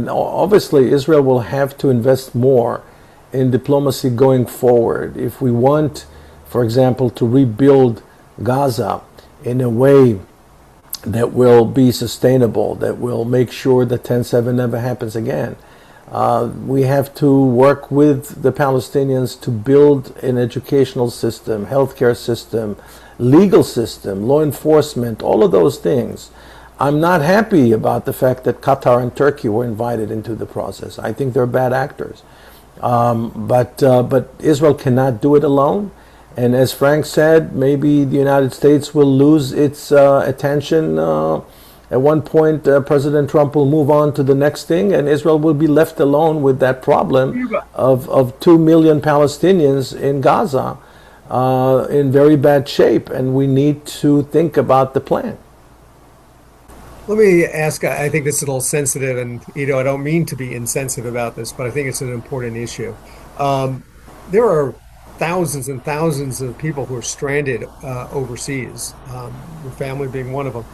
obviously Israel will have to invest more in diplomacy going forward if we want, for example, to rebuild Gaza in a way that will be sustainable, that will make sure that 10/7 never happens again. We have to work with the Palestinians to build an educational system, healthcare system, legal system, law enforcement, all of those things. I'm not happy about the fact that Qatar and Turkey were invited into the process. I think they're bad actors. But Israel cannot do it alone. And as Frank said, maybe the United States will lose its attention. At one point, President Trump will move on to the next thing, and Israel will be left alone with that problem of 2 million Palestinians in Gaza in very bad shape, and we need to think about the plan. Let me ask, I think this is a little sensitive, and I don't mean to be insensitive about this, but I think it's an important issue. There are thousands and thousands of people who are stranded overseas, your family being one of them.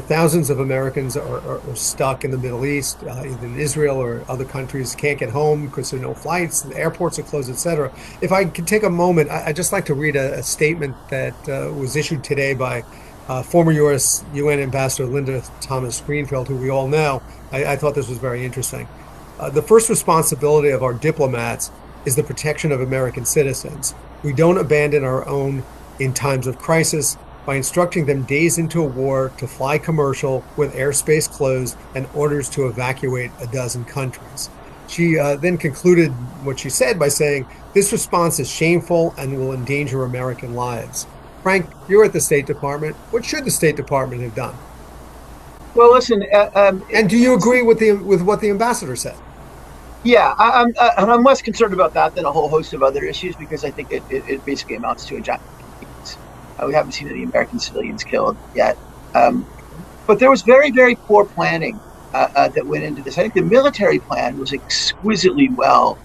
Thousands of Americans are stuck in the Middle East, either in Israel or other countries, can't get home because there are no flights, the airports are closed, etc. If I could take a moment, I'd just like to read a statement that was issued today by former U.S. UN Ambassador Linda Thomas-Greenfield, who we all know. I thought this was very interesting. The first responsibility of our diplomats is the protection of American citizens. We don't abandon our own in times of crisis by instructing them days into a war to fly commercial with airspace closed and orders to evacuate a dozen countries. She then concluded what she said by saying, "This response is shameful and will endanger American lives." Frank, you're at the State Department. What should the State Department have done? Well, listen. And do you agree with what the ambassador said? Yeah, I'm less concerned about that than a whole host of other issues, because I think it basically amounts to a giant inconvenience. We haven't seen any American civilians killed yet. But there was very, very poor planning that went into this. I think the military plan was exquisitely well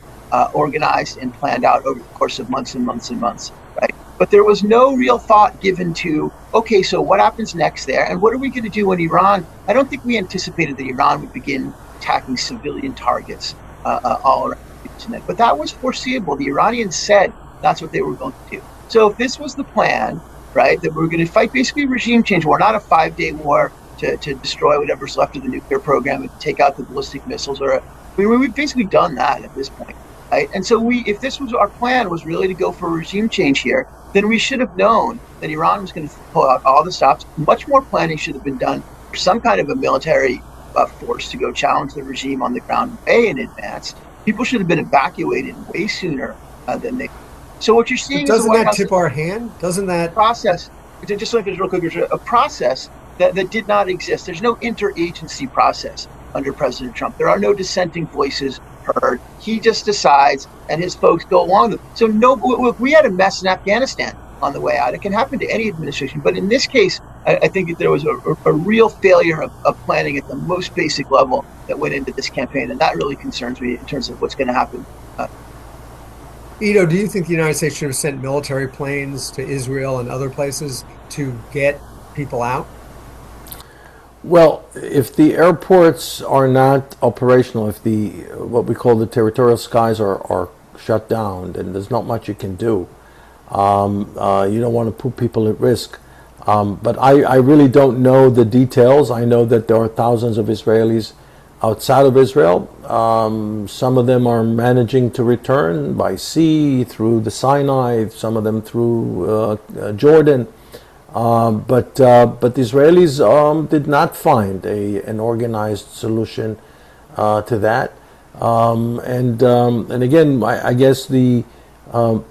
organized and planned out over the course of months and months and months, right? But there was no real thought given to, okay, so what happens next there? And what are we going to do when Iran? I don't think we anticipated that Iran would begin attacking civilian targets all around the internet. But that was foreseeable. The Iranians said that's what they were going to do. So if this was the plan, right, that we're going to fight basically regime change war, not a 5-day war to destroy whatever's left of the nuclear program and take out the ballistic missiles, we've basically done that at this point, right? And so if this was our plan, was really to go for a regime change here, then we should have known that Iran was going to pull out all the stops. Much more planning should have been done for some kind of a military force to go challenge the regime on the ground way in advance. People should have been evacuated way sooner than they. So what you're seeing but doesn't is that tip our hand? Doesn't that process? Just like real quick, there's a process that did not exist. There's no interagency process under President Trump. There are no dissenting voices heard. He just decides, and his folks go along with it. So look, we had a mess in Afghanistan on the way out. It can happen to any administration, but in this case, I think that there was a real failure of planning at the most basic level that went into this campaign, and that really concerns me in terms of what's going to happen. Ido, do you think the United States should have sent military planes to Israel and other places to get people out? Well, if the airports are not operational, if what we call the territorial skies are shut down, then there's not much you can do. You don't want to put people at risk. But I really don't know the details. I know that there are thousands of Israelis outside of Israel. Some of them are managing to return by sea through the Sinai, some of them through Jordan. But the Israelis did not find an organized solution to that. And again, I guess the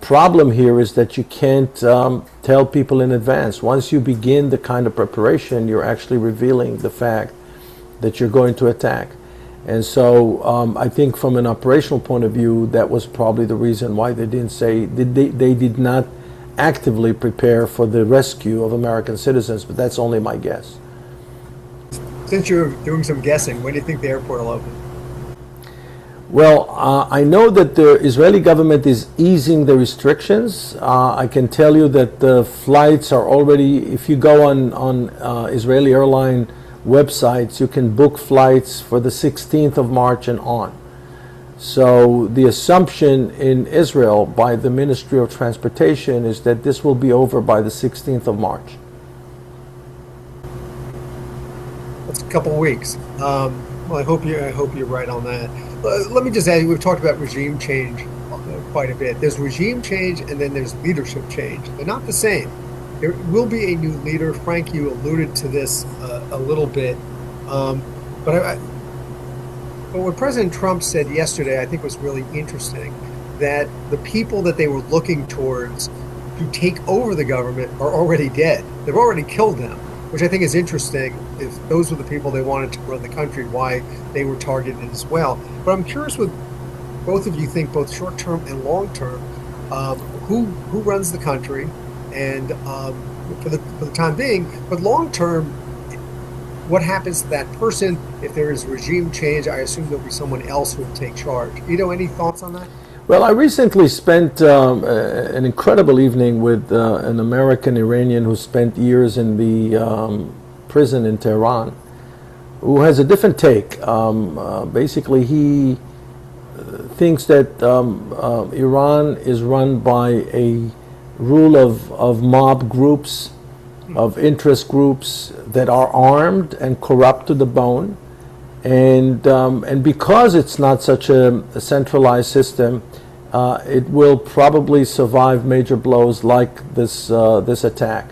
problem here is that you can't tell people in advance. Once you begin the kind of preparation, you're actually revealing the fact that you're going to attack. And so I think from an operational point of view, that was probably the reason why they didn't say, they did not actively prepare for the rescue of American citizens, but that's only my guess. Since you're doing some guessing, when do you think the airport will open? Well, I know that the Israeli government is easing the restrictions. I can tell you that the flights are already, if you go on Israeli airline websites, you can book flights for the 16th of March and on. So the assumption in Israel by the Ministry of Transportation is that this will be over by the 16th of March. That's a couple of weeks. Well, I hope you're right on that. Let me just add, we've talked about regime change quite a bit. There's regime change and then there's leadership change. They're not the same. There will be a new leader. Frank, you alluded to this a little bit. But what President Trump said yesterday, I think was really interesting, that the people that they were looking towards to take over the government are already dead. They've already killed them, which I think is interesting. If those were the people they wanted to run the country, why they were targeted as well. But I'm curious what both of you think, both short-term and long-term, who runs the country, and for the time being, but long-term, what happens to that person if there is regime change? I assume there'll be someone else who will take charge. Ido, any thoughts on that? Well, I recently spent an incredible evening with an American Iranian who spent years in the prison in Tehran, who has a different take. Basically, he thinks that Iran is run by a rule of mob groups, of interest groups that are armed and corrupt to the bone. And because it's not such a centralized system, it will probably survive major blows like this attack,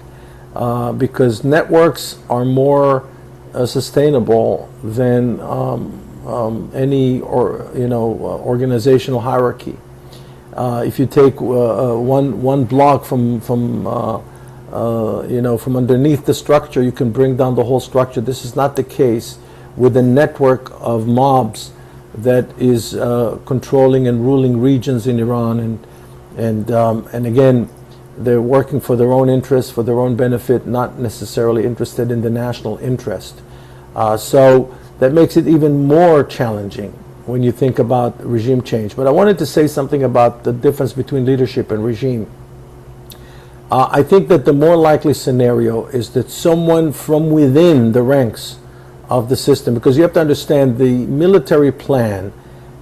because networks are more sustainable than any organizational hierarchy. If you take one block from underneath the structure, you can bring down the whole structure. This is not the case with a network of mobs that is controlling and ruling regions in Iran, and again, they're working for their own interests, for their own benefit, not necessarily interested in the national interest. So that makes it even more challenging when you think about regime change. But I wanted to say something about the difference between leadership and regime. I think that the more likely scenario is that someone from within the ranks of the system, because you have to understand the military plan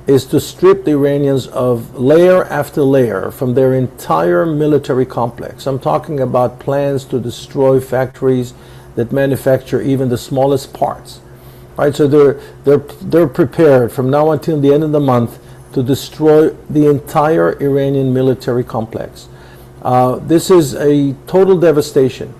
is to strip the Iranians of layer after layer from their entire military complex. I'm talking about plans to destroy factories that manufacture even the smallest parts. Right, so they're prepared from now until the end of the month to destroy the entire Iranian military complex. This is a total devastation.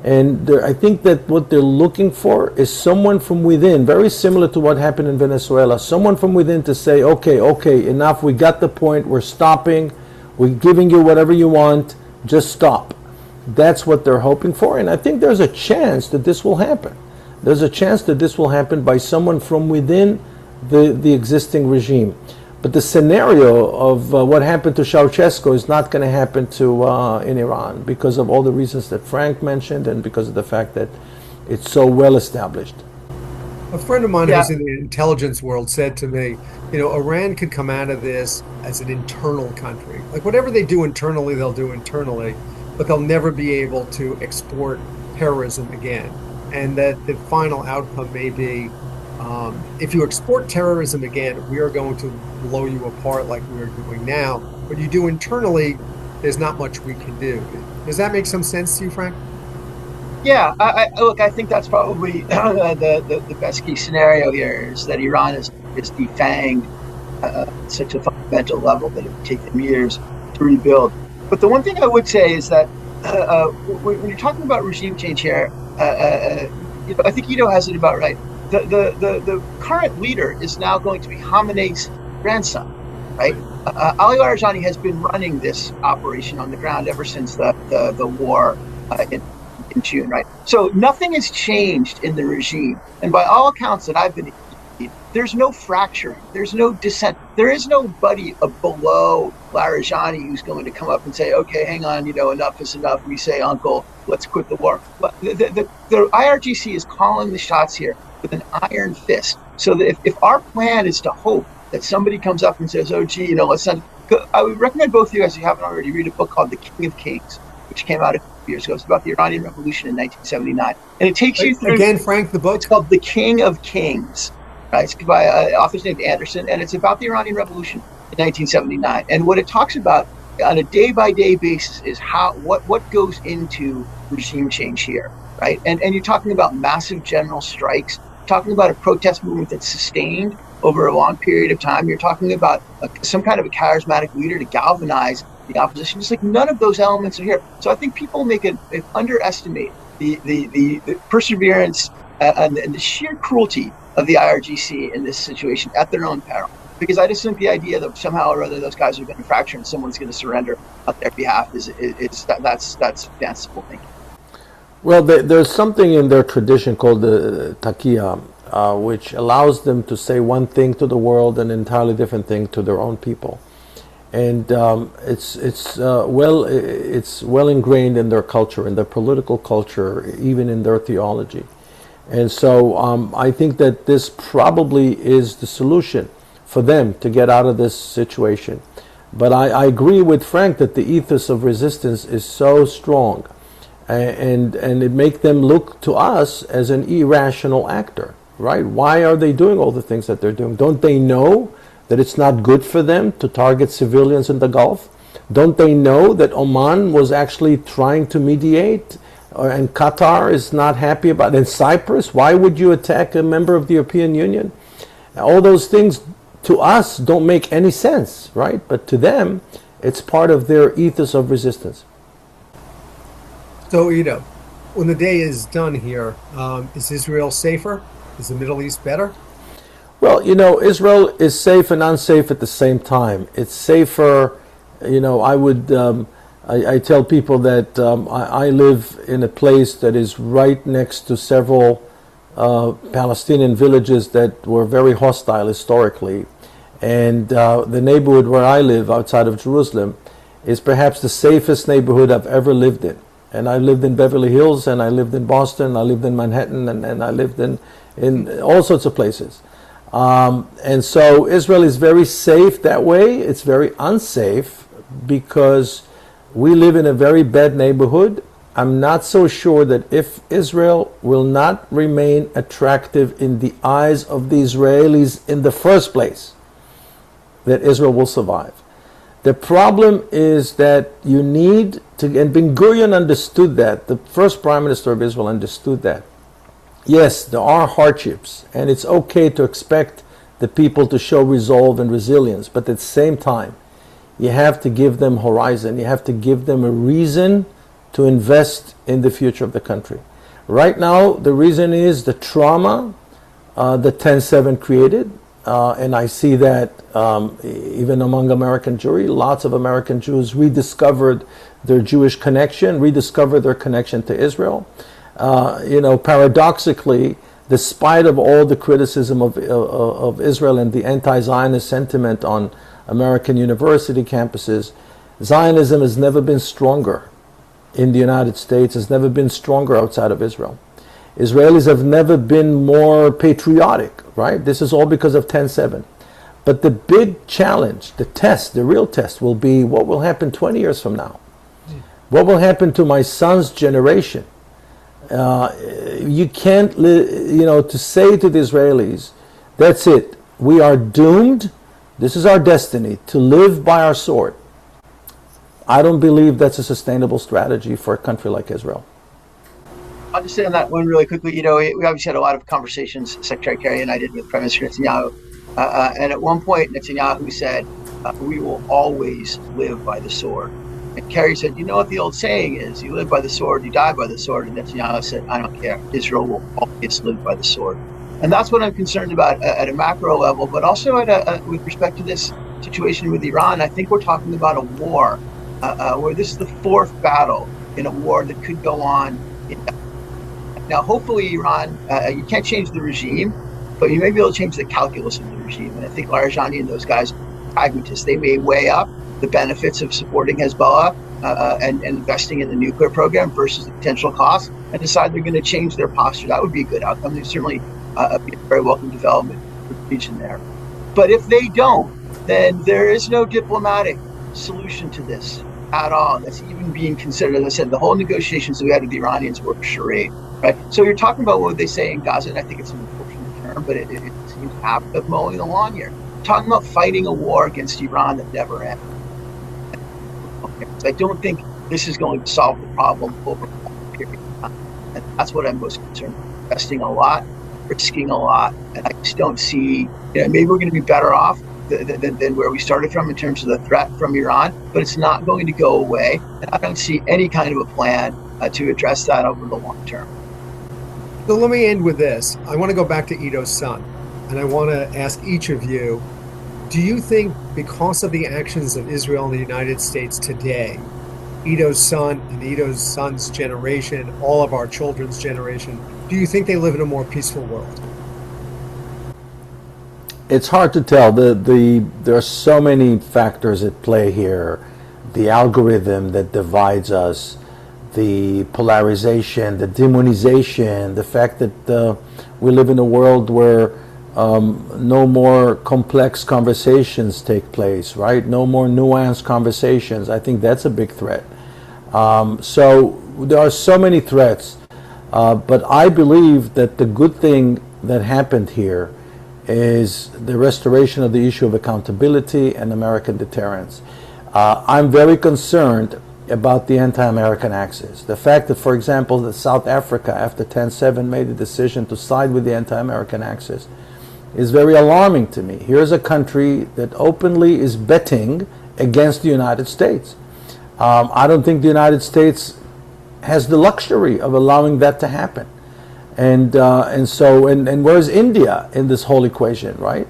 And I think that what they're looking for is someone from within, very similar to what happened in Venezuela, someone from within to say, okay, enough, we got the point, we're stopping, we're giving you whatever you want, just stop. That's what they're hoping for, and I think there's a chance that this will happen. There's a chance that this will happen by someone from within the existing regime. But the scenario of what happened to Ceausescu is not going to happen in Iran because of all the reasons that Frank mentioned and because of the fact that it's so well established. A friend of mine who's in the intelligence world said to me, Iran could come out of this as an internal country. Like whatever they do internally, they'll do internally, but they'll never be able to export terrorism again. And that the final outcome may be, if you export terrorism again, we are going to blow you apart like we are doing now. But you do internally, there's not much we can do. Does that make some sense to you, Frank? Yeah, I think that's probably the best case scenario here is that Iran is defanged at such a fundamental level that it would take them years to rebuild. But the one thing I would say is that when you're talking about regime change here, I think Ido has it about right. The current leader is now going to be Khamenei's grandson, right? Ali Larijani has been running this operation on the ground ever since the war in June, right? So nothing has changed in the regime, and by all accounts that I've been, there's no fracturing, there's no dissent, there is nobody below Larijani who's going to come up and say, okay, hang on, enough is enough. We say, uncle, let's quit the war. But the IRGC is calling the shots here with an iron fist. So that if our plan is to hope that somebody comes up and says, oh, gee, let's send. I would recommend both of you guys, if you haven't already, read a book called The King of Kings, which came out a few years ago. It's about the Iranian Revolution in 1979. And it takes you through. Again, Frank, the book? It's called The King of Kings. Right? It's by an author named Anderson, and it's about the Iranian Revolution in 1979. And what it talks about on a day-by-day basis is what goes into regime change here, right? And you're talking about massive general strikes, talking about a protest movement that's sustained over a long period of time. You're talking about some kind of a charismatic leader to galvanize the opposition. It's like none of those elements are here. So I think people underestimate the perseverance and the sheer cruelty of the IRGC in this situation at their own peril. Because I just think the idea that somehow or other those guys are going to fracture and someone's going to surrender on their behalf that's fanciful thinking. Well, there's something in their tradition called the taqiyya, which allows them to say one thing to the world and an entirely different thing to their own people, and it's well ingrained in their culture, in their political culture, even in their theology, and so I think that this probably is the solution for them to get out of this situation. But I agree with Frank that the ethos of resistance is so strong, and it makes them look to us as an irrational actor, right? Why are they doing all the things that they're doing? Don't they know that it's not good for them to target civilians in the Gulf? Don't they know that Oman was actually trying to mediate, and Qatar is not happy about it? And Cyprus, why would you attack a member of the European Union? All those things to us don't make any sense, right? But to them, it's part of their ethos of resistance. So, Ido, when the day is done here, is Israel safer? Is the Middle East better? Well, Israel is safe and unsafe at the same time. It's safer, I tell people that I live in a place that is right next to several Palestinian villages that were very hostile historically. And the neighborhood where I live outside of Jerusalem is perhaps the safest neighborhood I've ever lived in. And I lived in Beverly Hills, and I lived in Boston, I lived in Manhattan, and I lived in all sorts of places. And so Israel is very safe that way. It's very unsafe because we live in a very bad neighborhood. I'm not so sure that if Israel will not remain attractive in the eyes of the Israelis in the first place, that Israel will survive. The problem is that you need to, and Ben Gurion understood that, the first Prime Minister of Israel understood that. Yes, there are hardships, and it's okay to expect the people to show resolve and resilience, but at the same time, you have to give them horizon, you have to give them a reason to invest in the future of the country. Right now, the reason is the trauma that 10/7 created, and I see that even among American Jewry, lots of American Jews rediscovered their Jewish connection, rediscovered their connection to Israel. Paradoxically, despite of all the criticism of Israel and the anti-Zionist sentiment on American university campuses, Zionism has never been stronger in the United States, has never been stronger outside of Israel. Israelis have never been more patriotic, right? This is all because of 10/7. But the big challenge, the test, the real test will be what will happen 20 years from now? What will happen to my son's generation? You can't, to say to the Israelis, that's it, we are doomed, this is our destiny, to live by our sword. I don't believe that's a sustainable strategy for a country like Israel. I'll just say on that one really quickly. We obviously had a lot of conversations, Secretary Kerry and I did, with Prime Minister Netanyahu. And at one point, Netanyahu said, we will always live by the sword. And Kerry said, you know what the old saying is, you live by the sword, you die by the sword. And Netanyahu said, I don't care. Israel will always live by the sword. And that's what I'm concerned about at a macro level, but also with respect to this situation with Iran. I think we're talking about a war where this is the fourth battle in a war that could go on. Now, hopefully, Iran, you can't change the regime, but you may be able to change the calculus of the regime. And I think Larijani and those guys are pragmatists. They may weigh up the benefits of supporting Hezbollah and investing in the nuclear program versus the potential costs and decide they're going to change their posture. That would be a good outcome. There's certainly be a very welcome development for the region there. But if they don't, then there is no diplomatic solution to this at all. That's even being considered. As I said, the whole negotiations that we had with the Iranians were a charade, right? So you're talking about what they say in Gaza, and I think it's an unfortunate term, but it seems half of mowing the lawn here. Talking about fighting a war against Iran that never ends. I don't think this is going to solve the problem over a long period of time. And that's what I'm most concerned about. Investing a lot, risking a lot, and I just don't see, maybe we're going to be better off than where we started from in terms of the threat from Iran, but it's not going to go away. And I don't see any kind of a plan to address that over the long term. So let me end with this. I want to go back to Ido's son, and I want to ask each of you, do you think because of the actions of Israel and the United States today, Ido's son and Ido's son's generation, all of our children's generation, do you think they live in a more peaceful world? It's hard to tell. There are so many factors at play here. The algorithm that divides us, the polarization, the demonization, the fact that we live in a world where no more complex conversations take place, right? No more nuanced conversations. I think that's a big threat. So there are so many threats, but I believe that the good thing that happened here is the restoration of the issue of accountability and American deterrence. I'm very concerned about the anti-American axis. The fact that, for example, that South Africa, after 10/7, made the decision to side with the anti-American axis is very alarming to me. Here's a country that openly is betting against the United States. I don't think the United States has the luxury of allowing that to happen. And where's India in this whole equation, right?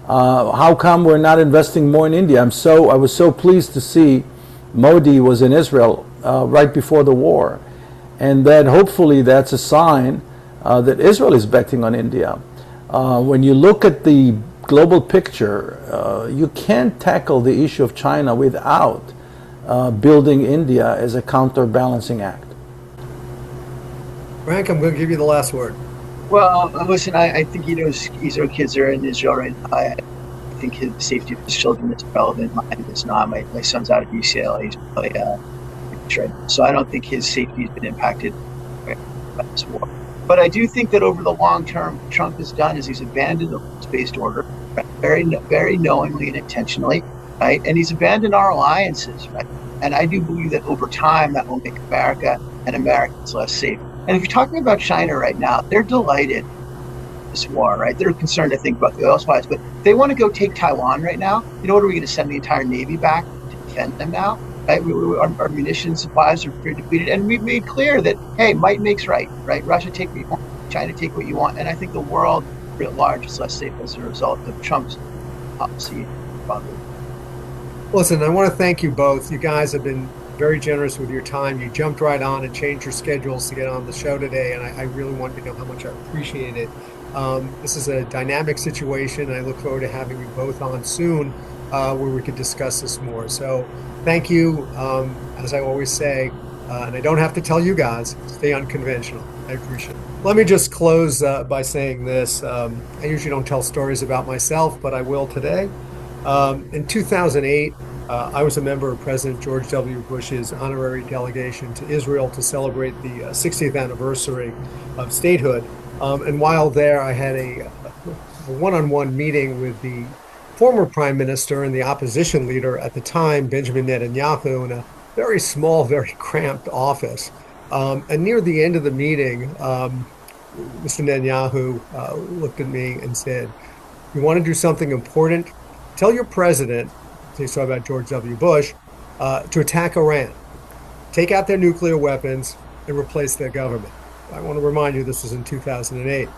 How come we're not investing more in India? I was so pleased to see Modi was in Israel right before the war, and that hopefully that's a sign that Israel is betting on India. When you look at the global picture, you can't tackle the issue of China without building India as a counterbalancing act. Frank, I'm going to give you the last word. Well, listen, I think Ido's kids are in Israel right now. I think the safety of his children is relevant. Mine is not. My son's out of UCLA. He's probably right now. So I don't think his safety has been impacted by this war. But I do think that over the long term, what Trump has done is he's abandoned the rules-based order, right? very knowingly and intentionally, right? And he's abandoned our alliances, right? And I do believe that over time, that will make America and Americans less safe. And if you're talking about China right now, they're delighted with this war, right? They're concerned, I think, about the oil supplies, but they want to go take Taiwan right now. You know, what are we going to send the entire Navy back to defend them now? Right? Our munition supplies are pretty depleted, and we've made clear that, hey, might makes right, right? Russia take what you want, China take what you want, and I think the world writ large is less safe as a result of Trump's policy. Listen, I want to thank you both. You guys have been very generous with your time. You jumped right on and changed your schedules to get on the show today, and I really want you to know how much I appreciate it. This is a dynamic situation, and I look forward to having you both on soon where we could discuss this more. So thank you. As I always say, and I don't have to tell you guys, stay unconventional. I appreciate it. Let me just close by saying this. I usually don't tell stories about myself, but I will today. In 2008, I was a member of President George W. Bush's honorary delegation to Israel to celebrate the 60th anniversary of statehood. And while there, I had a one-on-one meeting with the former prime minister and the opposition leader at the time, Benjamin Netanyahu, in a very small, very cramped office. And near the end of the meeting, Mr. Netanyahu looked at me and said, "You want to do something important? Tell your president," he's talking about George W. Bush, "to attack Iran. Take out their nuclear weapons and replace their government." I want to remind you, this was in 2008.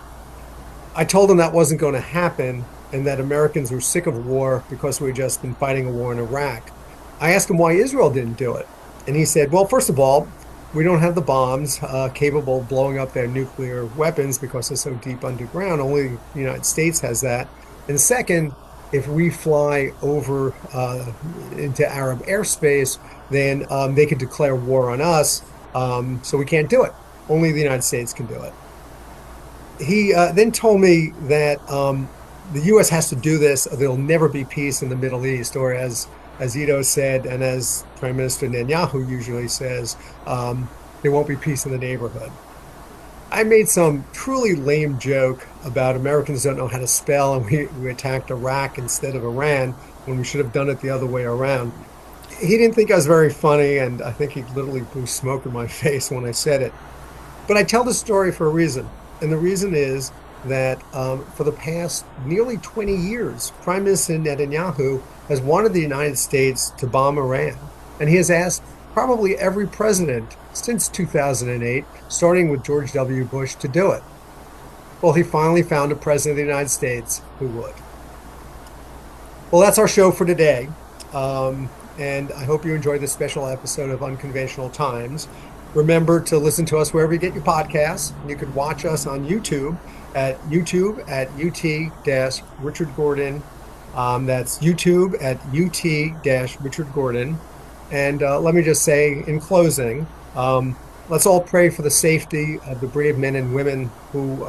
I told him that wasn't going to happen and that Americans were sick of war because we had just been fighting a war in Iraq. I asked him why Israel didn't do it. And he said, well, first of all, we don't have the bombs capable of blowing up their nuclear weapons because they're so deep underground. Only the United States has that. And second, if we fly over into Arab airspace, then they could declare war on us. So we can't do it. Only the United States can do it. He then told me that the U.S. has to do this, or there'll never be peace in the Middle East, or as Ido said, and as Prime Minister Netanyahu usually says, there won't be peace in the neighborhood. I made some truly lame joke about Americans don't know how to spell, and we attacked Iraq instead of Iran when we should have done it the other way around. He didn't think I was very funny, and I think he literally blew smoke in my face when I said it. But I tell the story for a reason, and the reason is that for the past nearly 20 years, Prime Minister Netanyahu has wanted the United States to bomb Iran, and he has asked probably every president since 2008, starting with George W. Bush, to do it. Well, he finally found a president of the United States who would. Well, that's our show for today. And I hope you enjoyed this special episode of Unconventional Times. Remember to listen to us wherever you get your podcasts. You can watch us on YouTube at UT-Richard Gordon. That's YouTube at UT-Richard Gordon. And let me just say in closing, let's all pray for the safety of the brave men and women who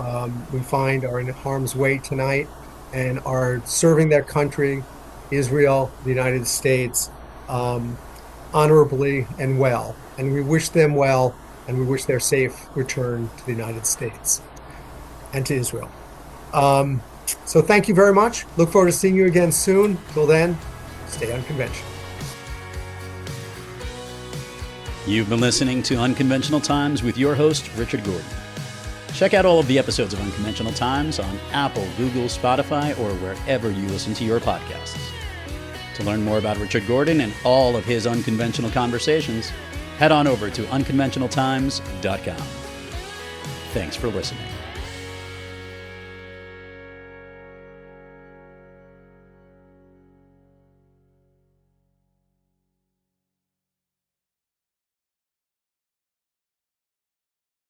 we find are in harm's way tonight and are serving their country, Israel, the United States, honorably and well. And we wish them well, and we wish their safe return to the United States and to Israel. So thank you very much. Look forward to seeing you again soon. Till then, stay unconventional. You've been listening to Unconventional Times with your host, Richard Gordon. Check out all of the episodes of Unconventional Times on Apple, Google, Spotify, or wherever you listen to your podcasts. To learn more about Richard Gordon and all of his unconventional conversations, head on over to unconventionaltimes.com. Thanks for listening.